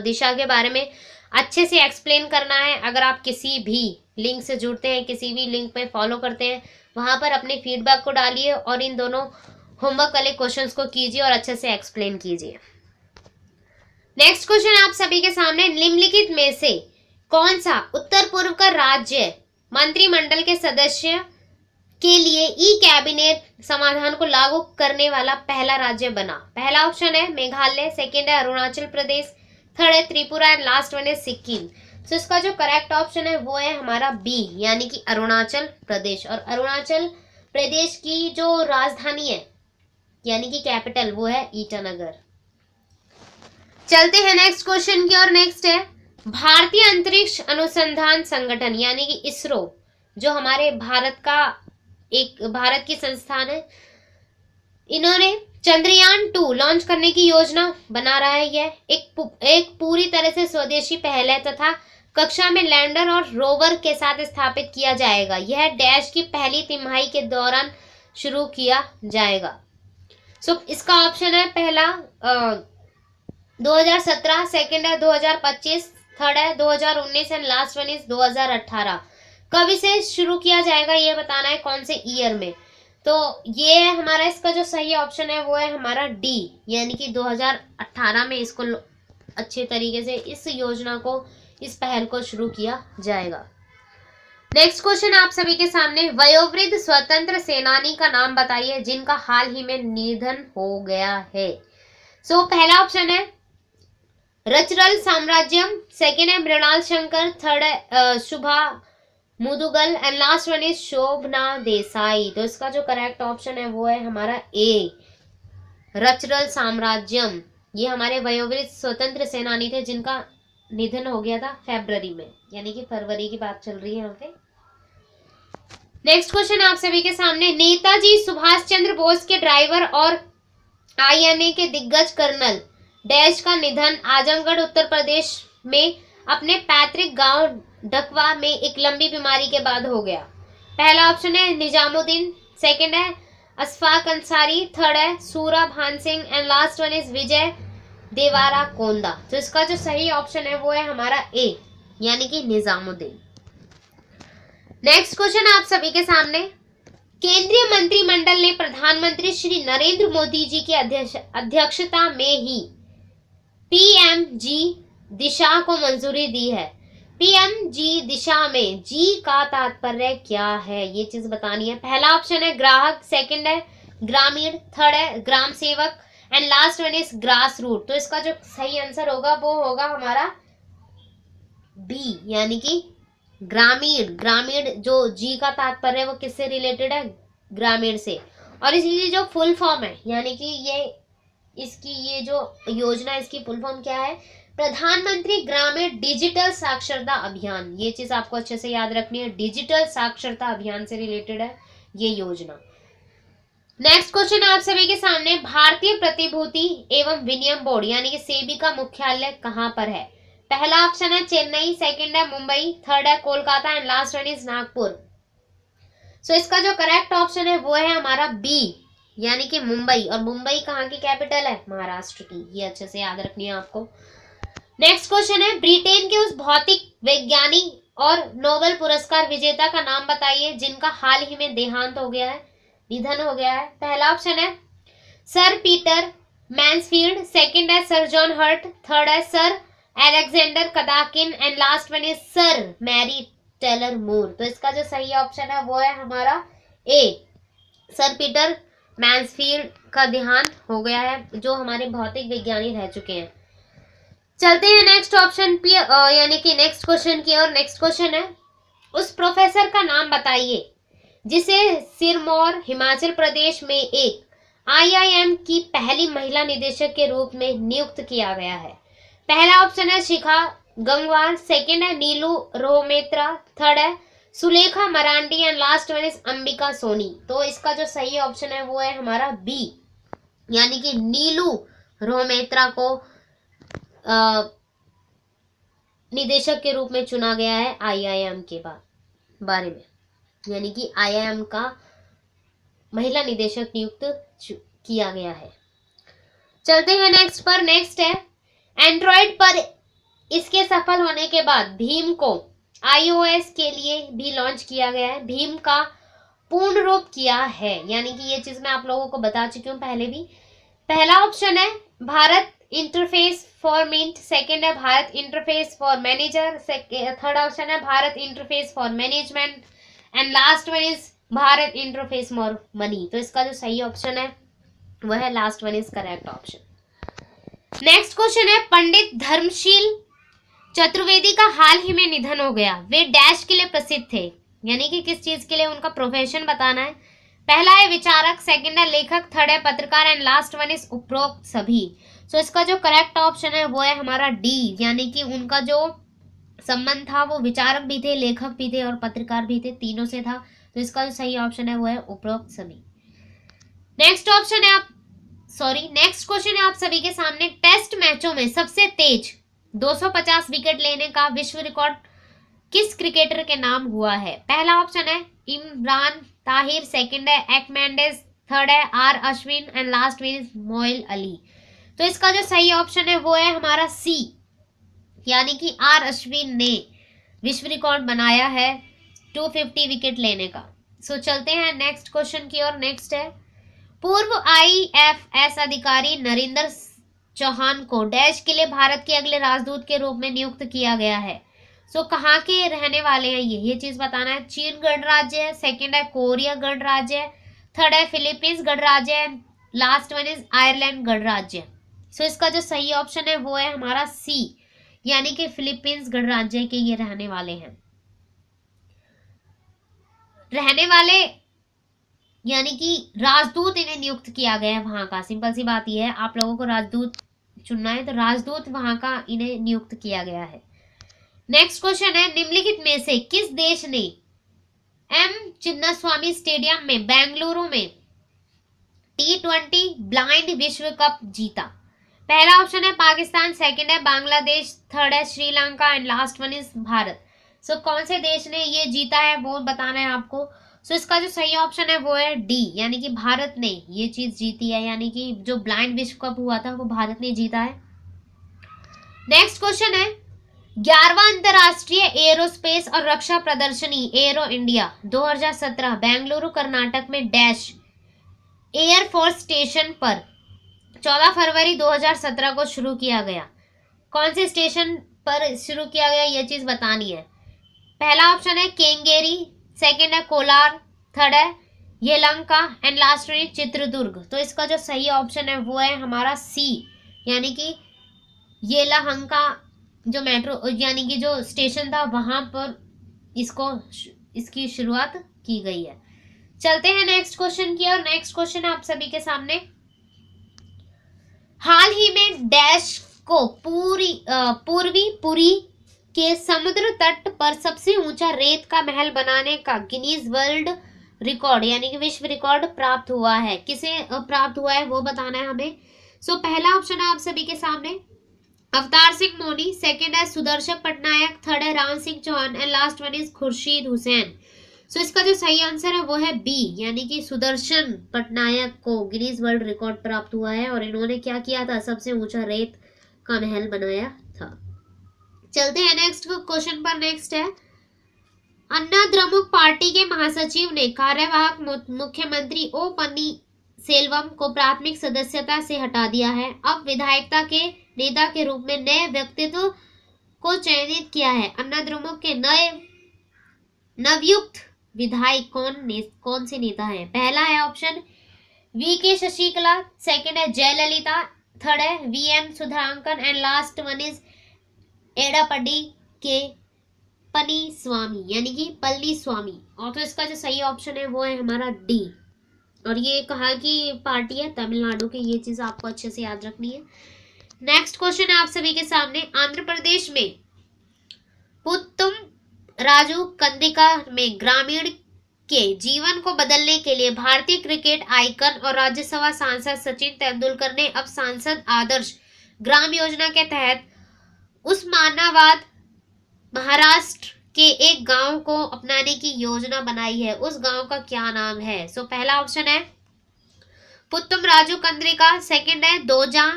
Speaker 1: दिशा के बारे में अच्छे से एक्सप्लेन करना है। अगर आप किसी भी लिंक से जुड़ते हैं, किसी भी लिंक पे फॉलो करते हैं, वहां पर अपने फीडबैक को डालिए और इन दोनों होमवर्क वाले क्वेश्चंस को कीजिए और अच्छे से एक्सप्लेन कीजिए। नेक्स्ट क्वेश्चन आप सभी के सामने, निम्नलिखित में से कौन सा उत्तर पूर्व का राज्य मंत्रिमंडल के सदस्य के लिए ई कैबिनेट समाधान को लागू करने वाला पहला राज्य बना। पहला ऑप्शन है मेघालय, सेकेंड है अरुणाचल प्रदेश, थर्ड है त्रिपुरा एंड लास्ट वन है सिक्किम। तो इसका जो करेक्ट ऑप्शन है वो है हमारा बी, यानी कि अरुणाचल प्रदेश। और अरुणाचल प्रदेश की जो राजधानी है यानी कि कैपिटल वो है ईटानगर। चलते हैं नेक्स्ट क्वेश्चन की, और नेक्स्ट है भारतीय अंतरिक्ष अनुसंधान संगठन यानी कि इसरो, जो हमारे भारत की संस्थान है, इन्होंने चंद्रयान 2 लॉन्च करने की योजना बना रहा है। यह एक पूरी तरह से स्वदेशी पहल है तथा कक्षा में लैंडर और रोवर के साथ स्थापित किया जाएगा। यह डैश की पहली तिमाही के दौरान शुरू किया जाएगा। सो इसका ऑप्शन है पहला 2017, सेकंड है 2025, थर्ड है 2019 एंड लास्ट वन इज 2018। कब इसे शुरू किया जाएगा ये बताना है, कौन से ईयर में। तो ये हमारा इसका जो सही ऑप्शन है वो है हमारा डी, यानी कि 2018 में इसको अच्छे तरीके से इस योजना को, इस पहल को शुरू किया जाएगा। नेक्स्ट क्वेश्चन आप सभी के सामने, वयोवृद्ध स्वतंत्र सेनानी का नाम बताइए जिनका हाल ही में निधन हो गया है। सो पहला ऑप्शन है रचरल साम्राज्यम, सेकेंड है मृणाल शंकर, थर्ड है शुभा Mudgal and last one is शोभना देसाई। तो इसका जो करेक्ट ऑप्शन है वो है हमारा ए, रचरल साम्राज्यम। ये हमारे वयोवृद्ध स्वतंत्र सेनानी थे जिनका निधन हो गया था फरवरी में, यानी कि फरवरी की बात चल रही है यहाँ पे। नेक्स्ट क्वेश्चन आप सभी के सामने, नेताजी सुभाष चंद्र बोस के ड्राइवर और आईएनए के दिग्गज कर्नल डैश का निधन आजमगढ़ उत्तर प्रदेश में अपने पैतृक गांव ढकवा में एक लंबी बीमारी के बाद हो गया। पहला ऑप्शन है निजामुद्दीन, सेकंड है अशफाक अंसारी, थर्ड है Suraj Bhan Singh and last one is Vijay Deverakonda. तो इसका जो सही ऑप्शन है वो है हमारा ए, यानी कि निजामुद्दीन। नेक्स्ट क्वेश्चन आप सभी के सामने, केंद्रीय मंत्रिमंडल ने प्रधानमंत्री श्री नरेंद्र मोदी जी की अध्यक्षता में ही पीएमजी दिशा को मंजूरी दी है। पीएमजी दिशा में जी का तात्पर्य क्या है ये चीज बतानी है। पहला ऑप्शन है ग्राहक, सेकंड है ग्रामीण, थर्ड है gram sevak and last one is grass root. तो इसका जो सही आंसर होगा वो होगा हमारा बी, यानी कि ग्रामीण। ग्रामीण जो जी का तात्पर्य है वो किससे रिलेटेड है, ग्रामीण से। और इसकी जो फुल फॉर्म है, यानी कि ये जो योजना है इसकी फुल फॉर्म क्या है, प्रधानमंत्री ग्रामीण डिजिटल साक्षरता अभियान। ये चीज आपको अच्छे से याद रखनी है, डिजिटल साक्षरता अभियान से रिलेटेड है ये योजना। नेक्स्ट क्वेश्चन है आप सभी के सामने, भारतीय प्रतिभूति एवं विनिमय बोर्ड यानी कि सेबी का मुख्यालय कहां पर है? पहला ऑप्शन है चेन्नई, सेकंड है मुंबई, थर्ड है Kolkata and last one is Nagpur. So इसका जो करेक्ट ऑप्शन है वो है हमारा बी, यानी कि मुंबई। और मुंबई कहाँ की कैपिटल है? महाराष्ट्र की। ये अच्छे से याद रखनी है आपको। नेक्स्ट क्वेश्चन है, ब्रिटेन के उस भौतिक वैज्ञानिक और नोबेल पुरस्कार विजेता का नाम बताइए जिनका हाल ही में देहांत हो गया है, निधन हो गया है। पहला ऑप्शन है सर पीटर मैन्सफील्ड, सेकंड है सर जॉन हर्ट, थर्ड है sir Alexander Kadakin and last one is sir Mary Taylor Moore. तो इसका जो सही ऑप्शन है वो है हमारा ए, सर पीटर मैन्सफील्ड का देहांत हो गया है, जो हमारे भौतिक विज्ञानी रह चुके हैं। चलते हैं नेक्स्ट ऑप्शन पे, यानी कि नेक्स्ट क्वेश्चन की ओर। नेक्स्ट क्वेश्चन है, उस प्रोफेसर का नाम बताइए जिसे सिरमौर हिमाचल प्रदेश में एक IIM की पहली महिला निदेशक के रूप में नियुक्त किया गया है। पहला ऑप्शन है शिखा गंगवार, सेकंड है नीलू रोमेत्रा, थर्ड है Sulekha Marandi and last one is Ambika Soni. तो इसका जो सही ऑप्शन है वो है हमारा बी, यानी कि नीलू रोमेत्रा को निदेशक के रूप में चुना गया है IIM के बारे में, यानी कि IIM का महिला निदेशक नियुक्त किया गया है। चलते हैं नेक्स्ट पर। नेक्स्ट है, एंड्रॉइड पर इसके सफल होने के बाद भीम को iOS के लिए भी लॉन्च किया गया है। भीम का पूर्ण रूप क्या है, यानी कि ये चीज मैं आप लोगों को बता चुकी हूँ पहले भी। पहला ऑप्शन है Bharat interface for mint, second है Bharat interface for manager, third option है Bharat interface for management and last one is Bharat interface for money. तो इसका जो सही ऑप्शन है वह है last one is correct option. Next question है, पंडित धर्मशील चतुर्वेदी का हाल ही में निधन हो गया, वे डैश के लिए प्रसिद्ध थे, यानी कि किस चीज के लिए, उनका प्रोफेशन बताना है। पहला है विचारक, सेकंड है लेखक, थर्ड है पत्रकार एंड लास्ट वन इज उपरोक्त सभी। सो इसका जो करेक्ट ऑप्शन है वो है हमारा डी, यानी कि उनका जो संबंध था वो विचारक भी थे, लेखक भी थे और पत्रकार भी थे, तीनों से था। तो इसका जो सही ऑप्शन है वो है उपरोक्त सभी। नेक्स्ट ऑप्शन है नेक्स्ट क्वेश्चन है आप सभी के सामने, टेस्ट मैचों में सबसे तेज 250 विकेट लेने का विश्व रिकॉर्ड किस क्रिकेटर के नाम हुआ है? पहला ऑप्शन है इमरान ताहिर, सेकंड है एक्मेंडेस, थर्ड है R Ashwin and last one is Moeen Ali. तो इसका जो सही ऑप्शन है वो है हमारा सी, यानी कि आर अश्विन ने विश्व रिकॉर्ड बनाया है 250 विकेट लेने का। सो चलते हैं नेक्स्ट क्वेश्चन की ओर। नेक्स्ट है, पूर्व IFS अधिकारी नरेंद्र चौहान को डैश के लिए भारत के अगले राजदूत के रूप में नियुक्त किया गया है। सो कहाँ के रहने वाले हैं ये चीज बताना है। चीन गणराज्य है, सेकंड है कोरिया गणराज्य है, थर्ड है फिलीपींस गणराज्य है, लास्ट वन इज आयरलैंड गणराज्य। सो इसका जो सही ऑप्शन है वो है हमारा सी, यानी कि फिलीपींस गणराज्य के ये रहने वाले हैं। रहने वाले यानी कि राजदूत इन्हें नियुक्त किया गया है वहां का। सिंपल सी बात यह है, आप लोगों को राजदूत चुनना है तो राजदूत वहां का इन्हें नियुक्त किया गया है। नेक्स्ट क्वेश्चन है, निम्नलिखित में से किस देश ने M चिन्नास्वामी स्टेडियम में बेंगलुरु में T20 ब्लाइंड विश्व कप जीता? पहला ऑप्शन है पाकिस्तान, सेकंड है बांग्लादेश, थर्ड है Sri Lanka and last one is Bharat. So कौन से देश ने ये जीता है वो बताना है आपको। सो इसका जो सही ऑप्शन है वो है डी, यानी कि भारत ने ये चीज जीती है, यानी कि जो ब्लाइंड विश्व कप हुआ था वो भारत ने जीता है। नेक्स्ट क्वेश्चन है, 11वां अंतरराष्ट्रीय एरोस्पेस और रक्षा प्रदर्शनी एरो इंडिया 2017 बेंगलुरु कर्नाटक में डैश एयरफोर्स स्टेशन पर 14 फरवरी 2017 को शुरू किया गया। कौन से स्टेशन पर शुरू किया गया ये चीज बतानी है। पहला ऑप्शन है केंगेरी, सेकंड है कोलार, थर्ड है येलंका एंड लास्ट में चित्रदुर्ग। तो इसका जो सही ऑप्शन है वो है हमारा सी, यानी कि येलहंका जो मेट्रो यानी कि जो स्टेशन था वहां पर इसकी शुरुआत की गई है। चलते हैं नेक्स्ट क्वेश्चन की और नेक्स्ट क्वेश्चन आप सभी के सामने, हाल ही में डैश को पूर्वी पुरी के समुद्र तट पर सबसे ऊंचा रेत का महल बनाने का गिनीज वर्ल्ड रिकॉर्ड यानी कि विश्व रिकॉर्ड प्राप्त हुआ है, किसे प्राप्त हुआ है वो बताना है हमें। सो पहला ऑप्शन है आप सभी के सामने अवतार सिंह मोनी, सेकंड है सुदर्शन पटनायक, थर्ड है Ram Singh Chauhan and last one is Khurshid Hussain. So इसका जो सही आंसर है वो है बी, यानी कि सुदर्शन पटनायक को गिनीज वर्ल्ड रिकॉर्ड प्राप्त हुआ है और इन्होंने क्या किया था, सबसे ऊंचा रेत का महल बनाया था। चलते हैं नेक्स्ट क्वेश्चन पर। नेक्स्ट है अन्ना द्रमुक पार्टी के महासचिव ने कार्यवाहक मुख्यमंत्री ओ पन्नीरसेल्वम को प्राथमिक सदस्यता से हटा दिया है। अब विधायकता के नेता के रूप में नए व्यक्तित्व को चयनित किया है। अन्ना द्रमुक के नए नवयुक्त विधायक कौन से नेता हैं? पहला है ऑप्शन वी के शशिकला, सेकंड है जयललिता, थर्ड है V M Sudhakar and last one is Edappadi K पनी स्वामी यानी कि पल्ली स्वामी। और तो इसका जो सही ऑप्शन है वो है हमारा डी। और ये कहा कि पार्टी है तमिलनाडु की, ये चीज आपको अच्छे से याद रखनी है। नेक्स्ट क्वेश्चन है आप सभी के सामने आंध्र प्रदेश में पुत्तम राजू कंदिका में ग्रामीण के जीवन को बदलने के लिए भारतीय क्रिकेट आइकन और राज्यसभा सांसद सचिन तेंदुलकर ने अब सांसद आदर्श ग्राम योजना के तहत उस्मानाबाद महाराष्ट्र के एक गांव को अपनाने की योजना बनाई है। उस गांव का क्या नाम है? सो पहला ऑप्शन है पुत्तम राजू कंद्रिका, सेकंड है दोजा,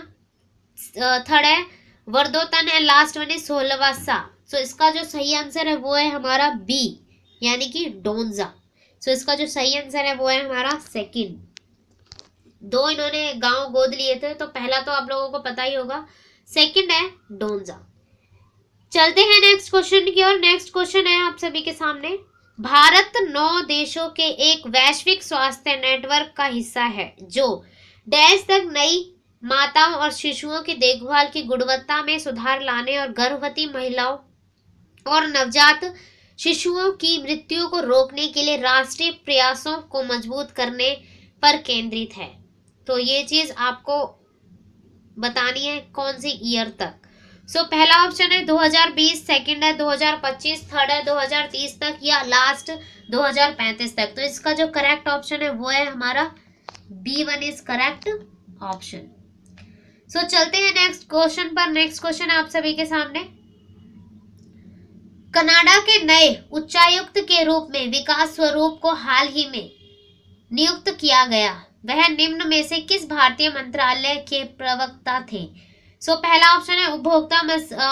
Speaker 1: थर्ड है वर्दोतन एंड लास्ट वन इज सोलवासा। सो इसका जो सही आंसर है वो है हमारा बी, यानी कि डोंजा। सो इसका जो सही आंसर है वो है हमारा सेकंड। दो इन्होंने गांव गोद लिए थे, तो पहला तो आप लोगों को पता ही होगा, सेकंड है डोंजा। चलते हैं नेक्स्ट क्वेश्चन की ओर। नेक्स्ट क्वेश्चन है आप सभी के सामने भारत 9 देशों के एक वैश्विक स्वास्थ्य नेटवर्क का हिस्सा है जो डैश तक नई माताओं और शिशुओं की देखभाल की गुणवत्ता में सुधार लाने और गर्भवती महिलाओं और नवजात शिशुओं की मृत्यु को रोकने के लिए राष्ट्रीय प्रयासों को मजबूत करने पर केंद्रित है। तो ये चीज आपको बतानी है कौन सी ईयर तक। सो पहला ऑप्शन है 2020, सेकंड है 2025, थर्ड है 2030 तक या लास्ट 2035 तक। तो इसका जो करेक्ट ऑप्शन है वो है हमारा B1 इज करेक्ट ऑप्शन। सो चलते हैं नेक्स्ट क्वेश्चन पर। नेक्स्ट क्वेश्चन आप सभी के सामने कनाडा के नए उच्चायुक्त के रूप में विकास स्वरूप को हाल ही में नियुक्त किया गया। वह निम्न में से किस भारतीय मंत्रालय के प्रवक्ता थे? सो पहला ऑप्शन है उपभोक्ता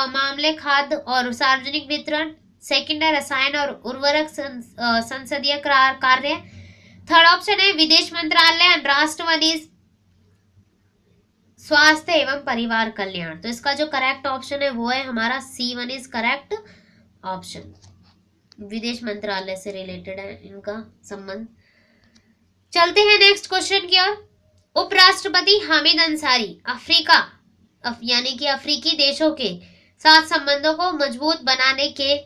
Speaker 1: मामले खाद्य और सार्वजनिक वितरण, सेकंड है रसायन और उर्वरक संसदीय कार्य, थर्ड ऑप्शन है विदेश मंत्रालय एंड लास्ट वन इज स्वास्थ्य एवं परिवार कल्याण। तो इसका जो करेक्ट ऑप्शन है वो है हमारा C1 इज करेक्ट ऑप्शन। विदेश मंत्रालय से रिलेटेड है इनका संबंध। चलते हैं नेक्स्ट क्वेश्चन की ओर। उपराष्ट्रपति हामिद अंसारी अफ्रीका यानी कि अफ्रीकी देशों के साथ संबंधों को मजबूत बनाने के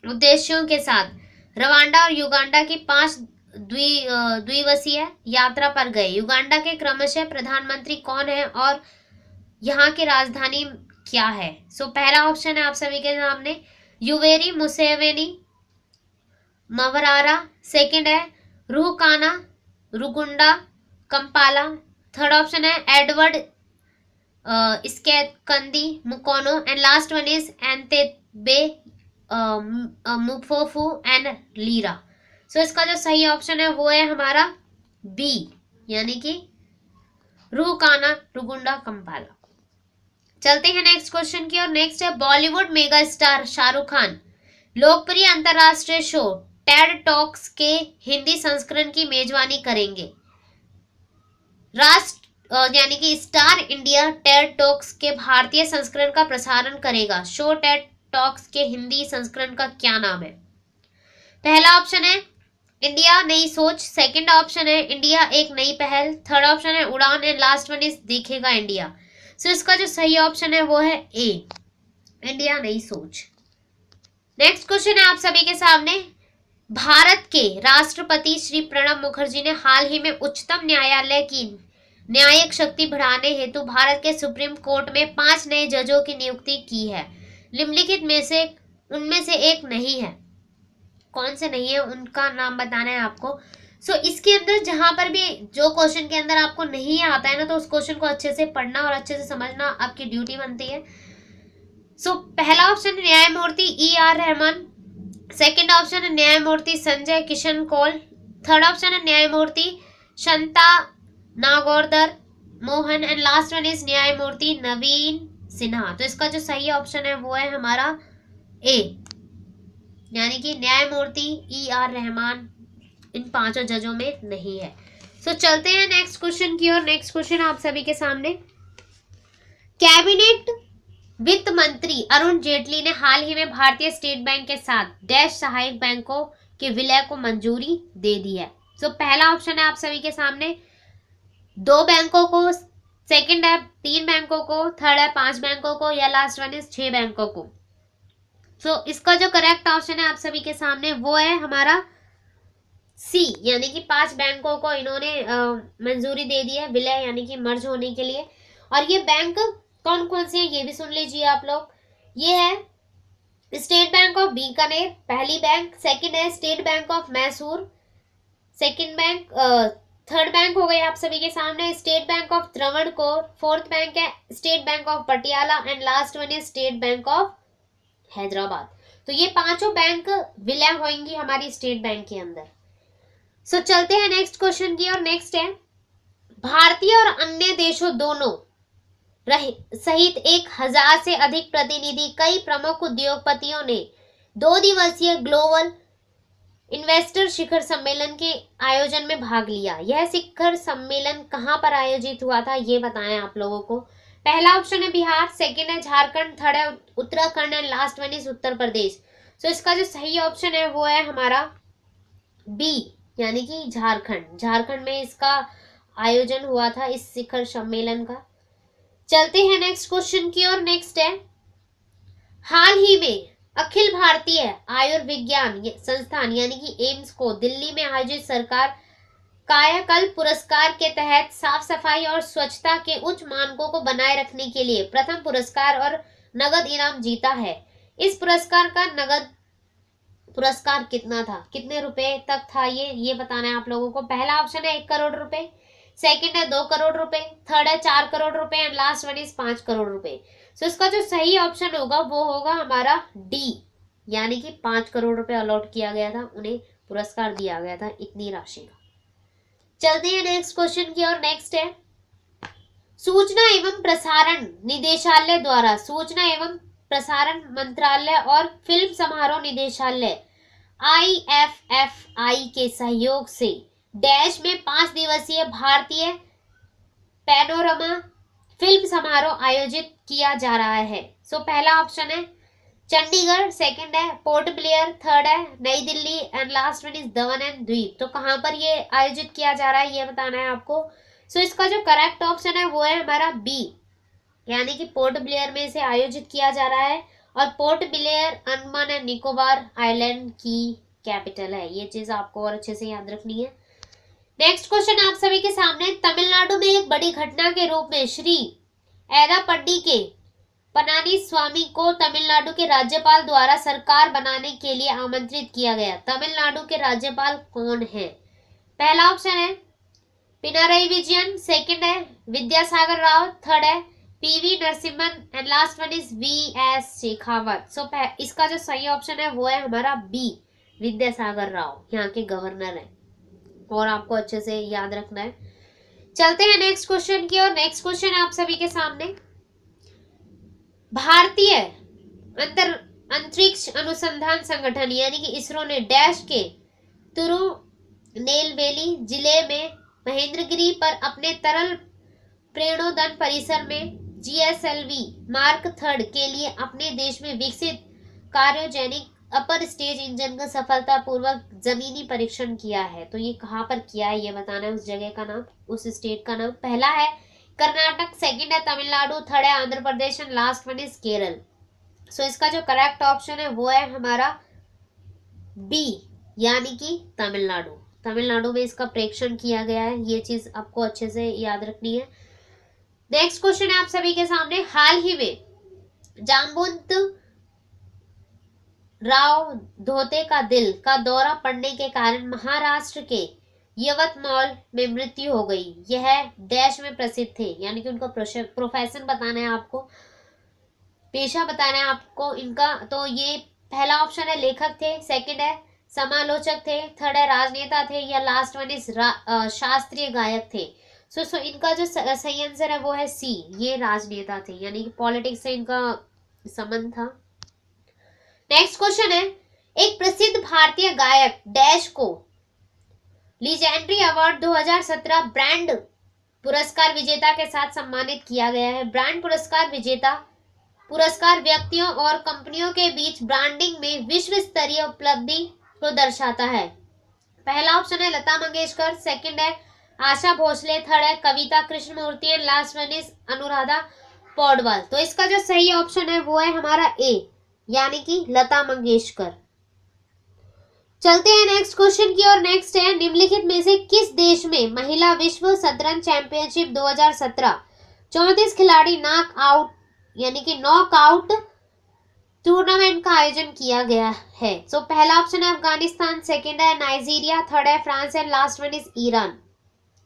Speaker 1: उद्देश्यों के साथ रवांडा और युगांडा की 5 द्विदिवसीय यात्रा पर गए। युगांडा के क्रमशः प्रधानमंत्री कौन है और यहाँ की राजधानी क्या है? सो पहला ऑप्शन है आप सभी के सामने युवेरी मुसेवेनी मवरारा, सेकंड है Ruhakana Rugunda Kampala, third option है Edward Ssekandi Mukono and last one is Entebbe Mufofu and Lira. So इसका जो सही ऑप्शन है वो है हमारा बी, यानी कि रुहकाना रुगुंडा कंपाला। चलते हैं नेक्स्ट क्वेश्चन की और। नेक्स्ट है बॉलीवुड मेगा स्टार शाहरुख खान लोकप्रिय अंतरराष्ट्रीय शो टेड टॉक्स के हिंदी संस्करण की मेजबानी करेंगे। यानी कि स्टार इंडिया टेड टॉक्स के भारतीय संस्करण का प्रसारण करेगा। शो टेड टॉक्स के हिंदी संस्करण का क्या नाम है? पहला ऑप्शन है इंडिया नई सोच, सेकंड ऑप्शन है इंडिया एक नई पहल, थर्ड ऑप्शन है उड़ान एंड लास्ट वन इज देखेगा इंडिया। सो इसका जो सही ऑप्शन है वो है ए, इंडिया नई सोच। नेक्स्ट क्वेश्चन है आप सभी के सामने भारत के राष्ट्रपति श्री प्रणब मुखर्जी ने हाल ही में उच्चतम न्यायालय की न्यायिक शक्ति बढ़ाने हेतु भारत के सुप्रीम कोर्ट में 5 नए जजों की नियुक्ति की है। निम्नलिखित में से उनमें से एक नहीं है। कौन से नहीं है उनका नाम बताना है आपको। सो इसके अंदर जहां पर भी जो क्वेश्चन के अंदर आपको नहीं आता है ना, तो उस क्वेश्चन को अच्छे से पढ़ना और अच्छे से समझना आपकी ड्यूटी बनती है। सो पहला ऑप्शन है न्यायमूर्ति E.R. रहमान, सेकंड ऑप्शन है न्यायमूर्ति संजय किशन कौल, थर्ड ऑप्शन है न्यायमूर्ति Shantanagoudar Mohan and last one is न्यायमूर्ति नवीन सिन्हा। तो इसका जो सही ऑप्शन है वो है हमारा ए, यानी कि न्यायमूर्ति E.R. रहमान इन पांचों जजों में नहीं है। सो चलते हैं नेक्स्ट क्वेश्चन की ओर। नेक्स्ट क्वेश्चन आप सभी के सामने, कैबिनेट वित्त मंत्री अरुण जेटली ने हाल ही में भारतीय स्टेट बैंक के साथ डैश सहायक बैंकों के विलय को मंजूरी दे दी है। सो पहला ऑप्शन है आप सभी के सामने 2 बैंकों को, सेकंड है 3 बैंकों को, थर्ड है 5 बैंकों को, या लास्ट वन इज 6 बैंकों को। सो इसका जो करेक्ट ऑप्शन है आप सभी के सामने वो है हमारा सी, यानी कि 5 बैंकों को इन्होंने मंजूरी दे दी है विलय यानी कि मर्ज होने के लिए। और ये बैंक कौन कौन से हैं ये भी सुन लीजिए आप लोग। ये है स्टेट बैंक ऑफ बीकानेर पहली बैंक, सेकंड है State Bank of Mysore, second bank, third bank हो गई आप सभी के सामने State Bank of Travancore, fourth bank है State Bank of Patiala and last one is State Bank of Hyderabad. तो ये पांचों बैंक विलय होंगी हमारी स्टेट बैंक के अंदर। सो चलते हैं नेक्स्ट क्वेश्चन की और नेक्स्ट है, भारतीय और अन्य देशों दोनों सहित 1000 से अधिक प्रतिनिधि कई प्रमुख उद्योगपतियों ने 2 दिवसीय ग्लोबल इन्वेस्टर शिखर सम्मेलन के आयोजन में भाग लिया। यह शिखर सम्मेलन कहां पर आयोजित हुआ था ये बताएं आप लोगों को। पहला ऑप्शन है बिहार, सेकंड है झारखंड, थर्ड है Uttarakhand and last one is Uttar Pradesh. So इसका जो सही ऑप्शन है वो है हमारा बी, यानी कि झारखंड। झारखंड में इसका आयोजन हुआ था इस शिखर सम्मेलन का। चलते हैं नेक्स्ट क्वेश्चन की ओर। नेक्स्ट है, हाल ही में अखिल भारतीय आयुर्विज्ञान संस्थान यानी कि एम्स को दिल्ली में आयोजित सरकार कायाकल्प पुरस्कार के तहत साफ सफाई और स्वच्छता के उच्च मानकों को बनाए रखने के लिए प्रथम पुरस्कार और नगद इनाम जीता है। इस पुरस्कार का नगद पुरस्कार कितना था, कितने रुपए तक था ये बताना है आप लोगों को। पहला ऑप्शन है 1 करोड़ रुपए, सेकंड है 2 करोड़ रुपए, थर्ड है 4 करोड़ रुपए and last one is 5 crore रुपए। सो इसका जो सही ऑप्शन होगा वो होगा हमारा डी, यानी कि 5 करोड़ रुपए अलॉट किया गया था, उन्हें पुरस्कार दिया गया था इतनी राशि का। चलते हैं नेक्स्ट क्वेश्चन की और नेक्स्ट है, सूचना एवं प्रसारण निदेशालय द्वारा सूचना एवं प्रसारण मंत्रालय और फिल्म समारोह निदेशालय IFFI के सहयोग से डैश में 5 दिवसीय भारतीय पैनोरमा फिल्म समारोह आयोजित किया जा रहा है। सो पहला ऑप्शन है चंडीगढ़, सेकंड है पोर्ट ब्लेयर, थर्ड है नई Delhi and last one is Daman and द्वीप। तो कहां पर ये आयोजित किया जा रहा है ये बताना है आपको। सो इसका जो करेक्ट ऑप्शन है वो है हमारा बी, यानी कि पोर्ट ब्लेयर में इसे आयोजित किया जा रहा है। और port Blair Andaman and Nicobar island की कैपिटल है, ये चीज आपको और अच्छे से याद रखनी है। नेक्स्ट क्वेश्चन आप सभी के सामने, तमिलनाडु में एक बड़ी घटना के रूप में श्री एदापड्डी के पनानी स्वामी को तमिलनाडु के राज्यपाल द्वारा सरकार बनाने के लिए आमंत्रित किया गया। तमिलनाडु के राज्यपाल कौन है? पहला ऑप्शन है पिनाराई विजयन, सेकंड है विद्यासागर राव, थर्ड है PV Narasimhan and last one is VS Shekhawat. So इसका जो सही ऑप्शन है वो है हमारा बी, विद्यासागर राव यहाँ के गवर्नर है और आपको अच्छे से याद रखना है। चलते हैं नेक्स्ट क्वेश्चन की और नेक्स्ट क्वेश्चन है आप सभी के सामने, भारतीय अंतरिक्ष अनुसंधान संगठन यानी कि इसरो ने डैश के तिरुनेलवेली जिले में महेंद्रगिरी पर अपने तरल प्रेरणोदन परिसर में GSLV मार्क 3 के लिए अपने देश में विकसित क्रायोजेनिक अपर स्टेज इंजन का सफलतापूर्वक जमीनी परीक्षण किया है। तो ये कहाँ पर किया है ये बताना है, उस जगह का नाम, उस स्टेट का नाम। पहला है कर्नाटक, सेकंड है तमिलनाडु, थर्ड है Andhra Pradesh and last one is Kerala. So इसका जो करेक्ट ऑप्शन है वो है हमारा बी, यानी कि तमिलनाडु। तमिलनाडु में इसका परीक्षण किया गया है, ये चीज आपको अच्छे से याद रखनी है। नेक्स्ट क्वेश्चन है आप सभी के सामने, हाल ही में जाम्बुवंत राव धोते का दिल का दौरा पड़ने के कारण महाराष्ट्र के यवतमाल में मृत्यु हो गई। यह डैश में प्रसिद्ध थे, यानी कि उनका प्रोफेशन बताना है आपको, पेशा बताना है आपको इनका। तो ये पहला ऑप्शन है लेखक थे, सेकंड है समालोचक थे, थर्ड है राजनेता थे, या लास्ट वन इज शास्त्रीय गायक थे। सो इनका जो सही आंसर है वो है सी, ये राजनेता थे, यानी कि पॉलिटिक्स से इनका संबंध था। नेक्स्ट क्वेश्चन है, एक प्रसिद्ध भारतीय गायक डैश को लीजेंडरी अवार्ड 2017 ब्रांड पुरस्कार विजेता के साथ सम्मानित किया गया है। ब्रांड पुरस्कार विजेता पुरस्कार व्यक्तियों और कंपनियों के बीच ब्रांडिंग में विश्व स्तरीय उपलब्धि को दर्शाता है। पहला ऑप्शन है लता मंगेशकर, सेकंड है आशा भोसले, थर्ड है Kavita Krishnamurthy and last one is Anuradha Paudwal. तो इसका जो सही ऑप्शन है वो है हमारा ए, यानी कि लता मंगेशकर। चलते हैं नेक्स्ट क्वेश्चन की और नेक्स्ट है, निम्नलिखित में से किस देश में महिला विश्व शतरंज चैंपियनशिप 2017 34 खिलाड़ी नॉकआउट टूर्नामेंट का आयोजन किया गया है। सो पहला ऑप्शन है अफगानिस्तान, सेकंड है नाइजीरिया, थर्ड है France and last one is Iran.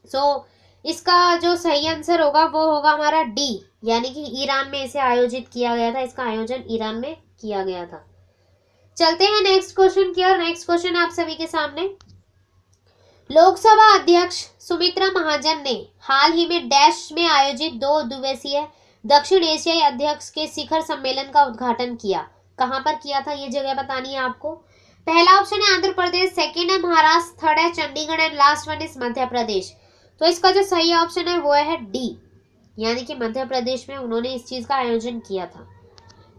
Speaker 1: So इसका जो सही आंसर होगा वो होगा हमारा डी, यानी कि ईरान में इसे आयोजित किया गया था, इसका आयोजन ईरान में किया गया था। चलते हैं नेक्स्ट क्वेश्चन की और नेक्स्ट क्वेश्चन आप सभी के सामने, लोकसभा अध्यक्ष सुमित्रा महाजन ने हाल ही में डैश में आयोजित 2 दिवसीय दक्षिण एशियाई अध्यक्ष के शिखर सम्मेलन का उद्घाटन किया। कहां पर किया था ये जगह बतानी है आपको। पहला ऑप्शन है आंध्र प्रदेश, सेकंड है महाराष्ट्र, थर्ड है Chandigarh and last one is Madhya Pradesh. तो इसका जो सही ऑप्शन है वो है डी, यानी कि मध्य प्रदेश में उन्होंने इस चीज का आयोजन किया था।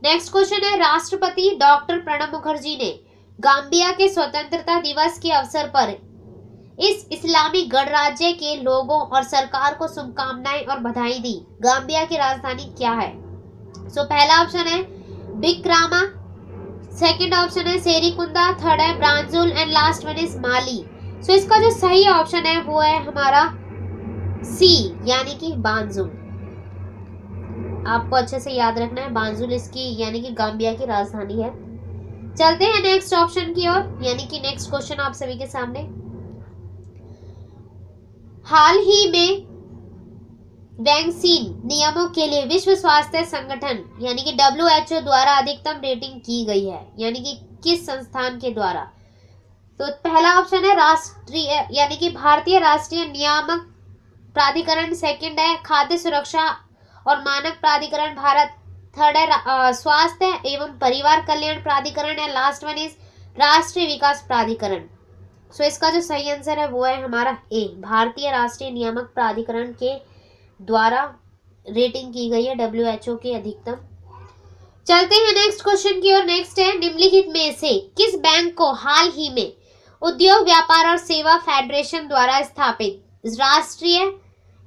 Speaker 1: नेक्स्ट क्वेश्चन है, राष्ट्रपति डॉक्टर प्रणब मुखर्जी ने गाम्बिया के स्वतंत्रता दिवस के अवसर पर इस इस्लामी गणराज्य के लोगों और सरकार को शुभकामनाएं और बधाई दी। गाम्बिया की राजधानी क्या है। सो पहला ऑप्शन है बिक्रामा, सेकंड ऑप्शन है सेरिकुंदा, थर्ड है ब्रांजुल एंड लास्ट वन इज माली। सो इसका जो सही ऑप्शन है वो है हमारा सी, यानी कि बांजुल। आपको अच्छे से याद रखना है, बांजुल इसकी यानी कि गाम्बिया की राजधानी है। चलते हैं नेक्स्ट ऑप्शन की ओर, यानी कि नेक्स्ट क्वेश्चन आप सभी के सामने, हाल ही में वैक्सीन नियमों के लिए विश्व स्वास्थ्य संगठन यानी कि WHO द्वारा अधिकतम रेटिंग की गई है, यानी कि किस संस्थान के द्वारा। तो पहला ऑप्शन है राष्ट्रीय यानी कि भारतीय राष्ट्रीय नियामक प्राधिकरण, सेकंड है खाद्य सुरक्षा और मानक प्राधिकरण भारत, थर्ड है स्वास्थ्य एवं परिवार कल्याण प्राधिकरण है, लास्ट वन इज राष्ट्रीय विकास प्राधिकरण। सो इसका जो सही आंसर है वो है हमारा ए, भारतीय राष्ट्रीय नियामक प्राधिकरण के द्वारा रेटिंग की गई है WHO के अधिकतम। चलते हैं नेक्स्ट क्वेश्चन की ओर। नेक्स्ट है, निम्नलिखित में से किस बैंक को हाल ही में उद्योग व्यापार और सेवा फेडरेशन द्वारा स्थापित राष्ट्रीय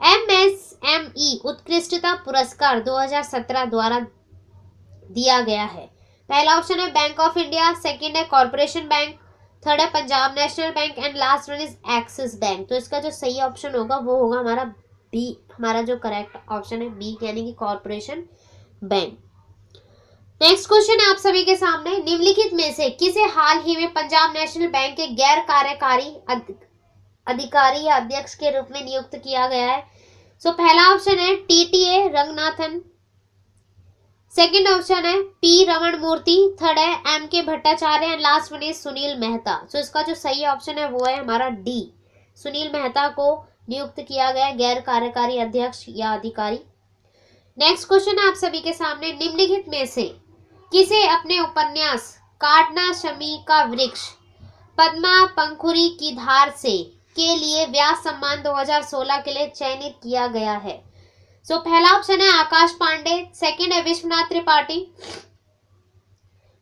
Speaker 1: MSME उत्कृष्टता पुरस्कार 2017 द्वारा दिया गया है। पहला ऑप्शन है बैंक ऑफ इंडिया, सेकंड है कॉर्पोरेशन बैंक, थर्ड है Punjab national bank and last one is axis bank. तो इसका जो सही ऑप्शन होगा वो होगा हमारा बी, हमारा जो करेक्ट ऑप्शन है बी, यानी कि कॉर्पोरेशन बैंक। नेक्स्ट क्वेश्चन है आप सभी के सामने, निम्नलिखित में से किसे हाल ही में पंजाब नेशनल बैंक के गैर कार्यकारी अधिकारी या अध्यक्ष के रूप में नियुक्त किया गया है। सो पहला ऑप्शन है TTA रंगनाथन, सेकंड ऑप्शन है P रमण मूर्ति, थर्ड है MK Bhattacharya and last one is Sunil Mehta. So इसका जो सही ऑप्शन है वो है हमारा डी, सुनील मेहता को नियुक्त किया गया गैर कार्यकारी अध्यक्ष या अधिकारी। नेक्स्ट क्वेश्चन है आप सभी के सामने, निम्नलिखित में से किसे अपने उपन्यास काटना शमी का वृक्ष पद्मा पंखुरी की धार से के लिए व्यास सम्मान 2016 के लिए चयनित किया गया है। सो पहला ऑप्शन है आकाश पांडे, सेकंड है विश्वनाथ त्रिपाठी,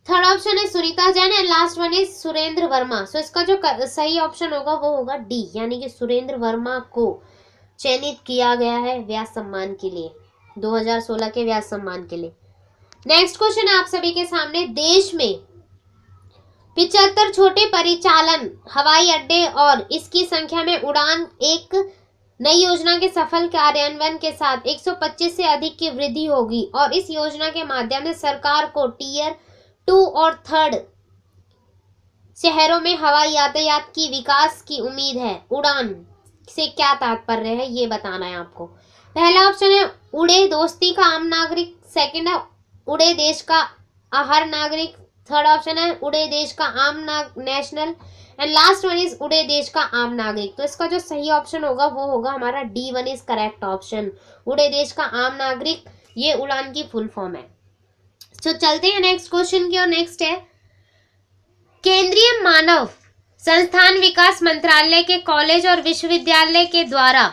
Speaker 1: थर्ड ऑप्शन है Sunita Jain and last one is Surendra Verma. So इसका जो सही ऑप्शन होगा वो होगा डी, यानी कि सुरेंद्र वर्मा को चयनित किया गया है व्यास सम्मान के लिए, 2016 के व्यास सम्मान के लिए। नेक्स्ट क्वेश्चन है आप सभी के सामने, देश में 75 छोटे परिचालन हवाई अड्डे और इसकी संख्या में उड़ान एक नई योजना के सफल कार्यान्वयन के साथ 125 से अधिक की वृद्धि होगी और इस योजना के माध्यम से सरकार को टियर 2 और शहरों में हवाई यातायात की विकास की उम्मीद है। उड़ान से क्या तात्पर्य है ये बताना है आपको। पहला ऑप्शन है उड़े दोस्ती का आम नागरिक, सेकंड है उड़े देश का हर नागरिक, थर्ड ऑप्शन है उड़े देश का आम national, and last one is उड़े देश का आम नागरिक। तो इसका जो सही ऑप्शन होगा वो होगा हमारा D1 इज करेक्ट ऑप्शन, उड़े देश का आम नागरिक, ये उड़ान की फुल फॉर्म है। तो चलते हैं नेक्स्ट क्वेश्चन की, और नेक्स्ट है केंद्रीय मानव संस्थान विकास मंत्रालय के कॉलेज और विश्वविद्यालय के द्वारा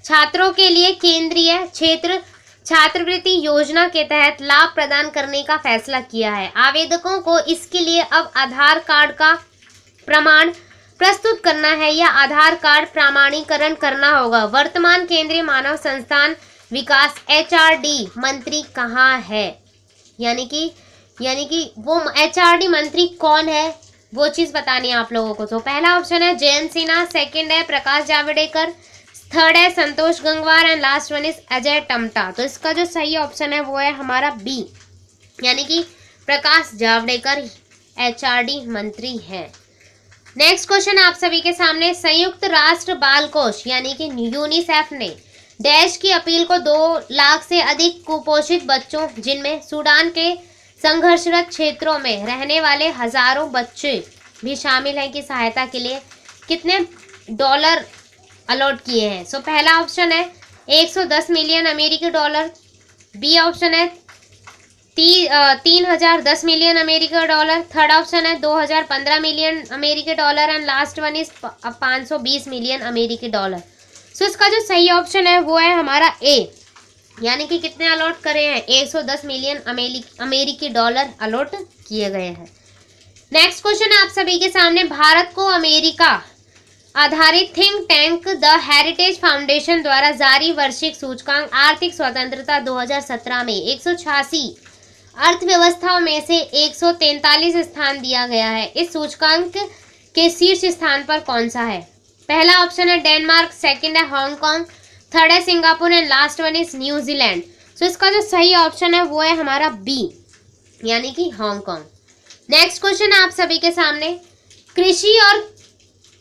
Speaker 1: छात्रों के लिए केंद्रीय क्षेत्र छात्रवृत्ति योजना के तहत लाभ प्रदान करने का फैसला किया है। आवेदकों को इसके लिए अब आधार कार्ड का प्रमाण प्रस्तुत करना है या आधार कार्ड प्रमाणीकरण करना होगा। वर्तमान केंद्रीय मानव संस्थान विकास HRD मंत्री कहाँ है, यानी कि वो HRD मंत्री कौन है वो चीज बतानी है आप लोगों को। तो पहला ऑप्शन है जयंत सिन्हा, सेकंड है प्रकाश जावड़ेकर, थर्ड है Santosh Gangwar, and last one is Ajay Tamta. तो इसका जो सही ऑप्शन है वो है हमारा B, यानी कि प्रकाश जावड़ेकर HRD मंत्री है। नेक्स्ट क्वेश्चन आप सभी के सामने, संयुक्त राष्ट्र बाल कोष यानी कि यूनिसेफ ने डैश की अपील को 2 लाख से अधिक कुपोषित बच्चों जिनमें सूडान के संघर्षरत क्षेत्रों में रहने वाले हजारों बच्चे भी शामिल हैं की सहायता के लिए कितने डॉलर अलॉट किए हैं। सो पहला ऑप्शन है 110 मिलियन अमेरिकी डॉलर, बी ऑप्शन है 3010 मिलियन अमेरिकी डॉलर, थर्ड ऑप्शन है 2015 मिलियन अमेरिकी dollar, and last one is 520 million अमेरिकी डॉलर। सो इसका जो सही ऑप्शन है वो है हमारा A, यानी कि कितने अलॉट करे हैं 110 मिलियन अमेरिकी डॉलर अलॉट किए गए हैं। नेक्स्ट क्वेश्चन है आप सभी के सामने, भारत को अमेरिका आधारित think tank the heritage foundation द्वारा जारी वार्षिक सूचकांक आर्थिक स्वतंत्रता 2017 में 186 अर्थव्यवस्थाओं में से 143 स्थान दिया गया है। इस सूचकांक के शीर्ष स्थान पर कौन सा है। पहला ऑप्शन है डेनमार्क, सेकंड है हांगकांग, थर्ड है Singapore, and last one is New Zealand. So इसका जो सही ऑप्शन है वो है हमारा B, यानी कि हांगकांग। नेक्स्ट क्वेश्चन है आप सभी के सामने, कृषि और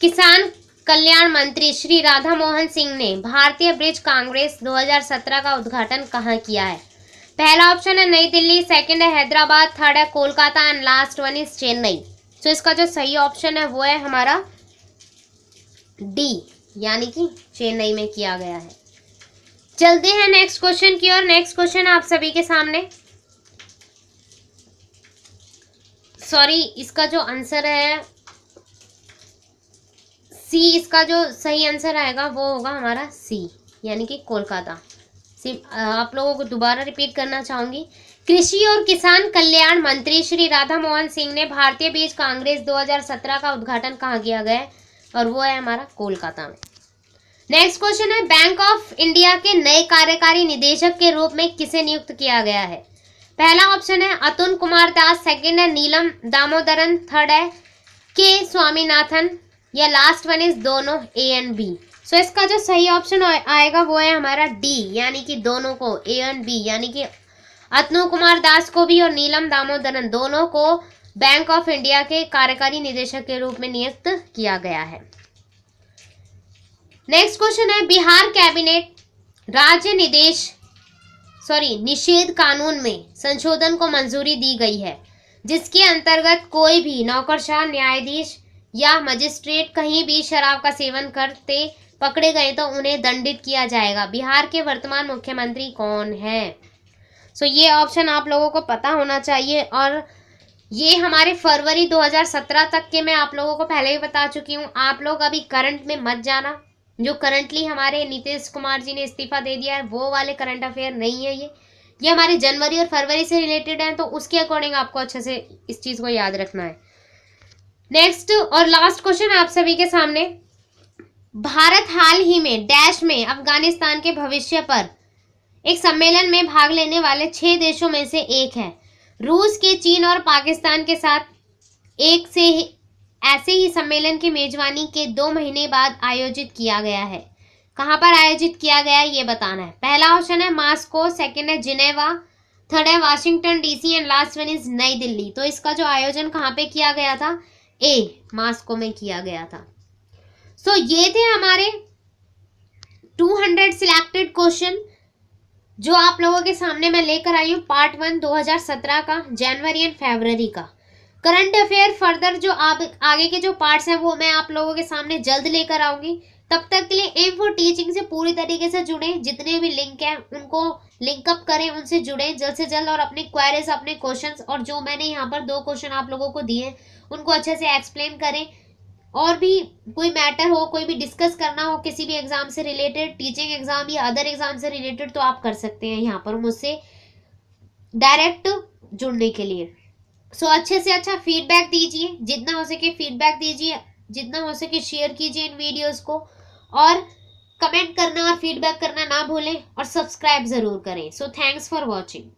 Speaker 1: किसान कल्याण मंत्री श्री राधा मोहन सिंह ने भारतीय ब्रिज कांग्रेस 2017 का उद्घाटन कहाँ किया है। पहला ऑप्शन है नई दिल्ली, सेकंड है हैदराबाद, थर्ड है Kolkata, and last one is Chennai. So इसका जो सही ऑप्शन है वो है हमारा D, यानी कि चेन्नई में किया गया है। चलते हैं नेक्स्ट क्वेश्चन की ओर। नेक्स्ट क्वेश्चन आप सभी के सामने, सॉरी इसका जो आंसर है C, इसका जो सही आंसर आएगा वो होगा हमारा C, यानी कि कोलकाता। आप लोगों को दोबारा रिपीट करना चाहूंगी, कृषि और किसान कल्याण मंत्री श्री राधा मोहन सिंह ने भारतीय बीज कांग्रेस 2017 का उद्घाटन कहाँ किया गया है, और वो है हमारा कोलकाता में। नेक्स्ट क्वेश्चन है बैंक ऑफ इंडिया के नए कार्यकारी निदेशक के रूप में किसे नियुक्त किया गया है। पहला ऑप्शन है अतुल कुमार दास, सेकंड है नीलम दामोदरन, थर्ड है के स्वामीनाथन, या लास्ट वन इज दोनों A एंड B। सो इसका जो सही ऑप्शन आएगा वो है हमारा D, यानी कि दोनों को A एंड B, यानी कि अतुल कुमार दास को भी और नीलम दामोदरन दोनों को बैंक ऑफ इंडिया के कार्यकारी निदेशक के रूप में नियुक्त किया गया है। नेक्स्ट क्वेश्चन है बिहार कैबिनेट राज्य निषेध कानून में संशोधन को मंजूरी दी गई है, जिसके अंतर्गत कोई भी नौकरशाह, न्यायाधीश या मजिस्ट्रेट कहीं भी शराब का सेवन करते पकड़े गए तो उन्हें दंडित किया जाएगा। बिहार के वर्तमान मुख्यमंत्री कौन है। सो ये ऑप्शन आप लोगों को पता होना चाहिए, और ये हमारे फरवरी 2017 तक के मैं आप लोगों को पहले ही बता चुकी हूँ। आप लोग अभी करंट में मत जाना, जो करंटली हमारे नीतीश कुमार जी ने इस्तीफा दे दिया है वो वाले करंट अफेयर नहीं है। ये हमारे जनवरी और फरवरी से रिलेटेड है, तो उसके अकॉर्डिंग आपको अच्छे से इस चीज़ को याद रखना है। नेक्स्ट और लास्ट क्वेश्चन आप सभी के सामने, भारत हाल ही में डैश में अफगानिस्तान के भविष्य पर एक सम्मेलन में भाग लेने वाले 6 देशों में से एक है। रूस के, चीन और पाकिस्तान के साथ एक से ऐसे ही सम्मेलन की मेजबानी के 2 महीने बाद आयोजित किया गया है। कहाँ पर आयोजित किया गया है ये बताना है। पहला ऑप्शन है मॉस्को, सेकंड है जिनेवा, थर्ड है Washington DC, and last one is नई दिल्ली। तो इसका जो आयोजन कहाँ पे किया गया था, ए मास्को में किया गया था। सो ये थे हमारे 200 सिलेक्टेड क्वेश्चन जो आप लोगों के सामने मैं लेकर आई हूँ पार्ट 1 2017 का, जनवरी एंड फरवरी का। करंट अफेयर फर्दर जो आगे के जो पार्ट्स हैं वो मैं आप लोगों के सामने जल्द लेकर आऊंगी। तब तक के लिए एम फॉर टीचिंग से पूरी तरीके से जुड़े, जितने भी लिंक हैं उनको लिंकअप करें, उनसे जुड़े जल्द से जल्द, और अपने क्वेरीज, अपने क्वेश्चंस, और जो मैंने यहाँ पर 2 क्वेश्चन आप लोगों को दिए उनको अच्छे से एक्सप्लेन करें। और भी कोई मैटर हो, कोई भी डिस्कस करना हो किसी भी एग्जाम से रिलेटेड, टीचिंग एग्जाम या अदर एग्जाम से रिलेटेड, तो आप कर सकते हैं यहाँ पर मुझसे डायरेक्ट जुड़ने के लिए। सो अच्छे से अच्छा फीडबैक दीजिए, जितना हो सके फीडबैक दीजिए, जितना हो सके शेयर कीजिए इन वीडियोस को, और कमेंट करना और फीडबैक करना ना भूलें, और सब्सक्राइब जरूर करें। So thanks for watching.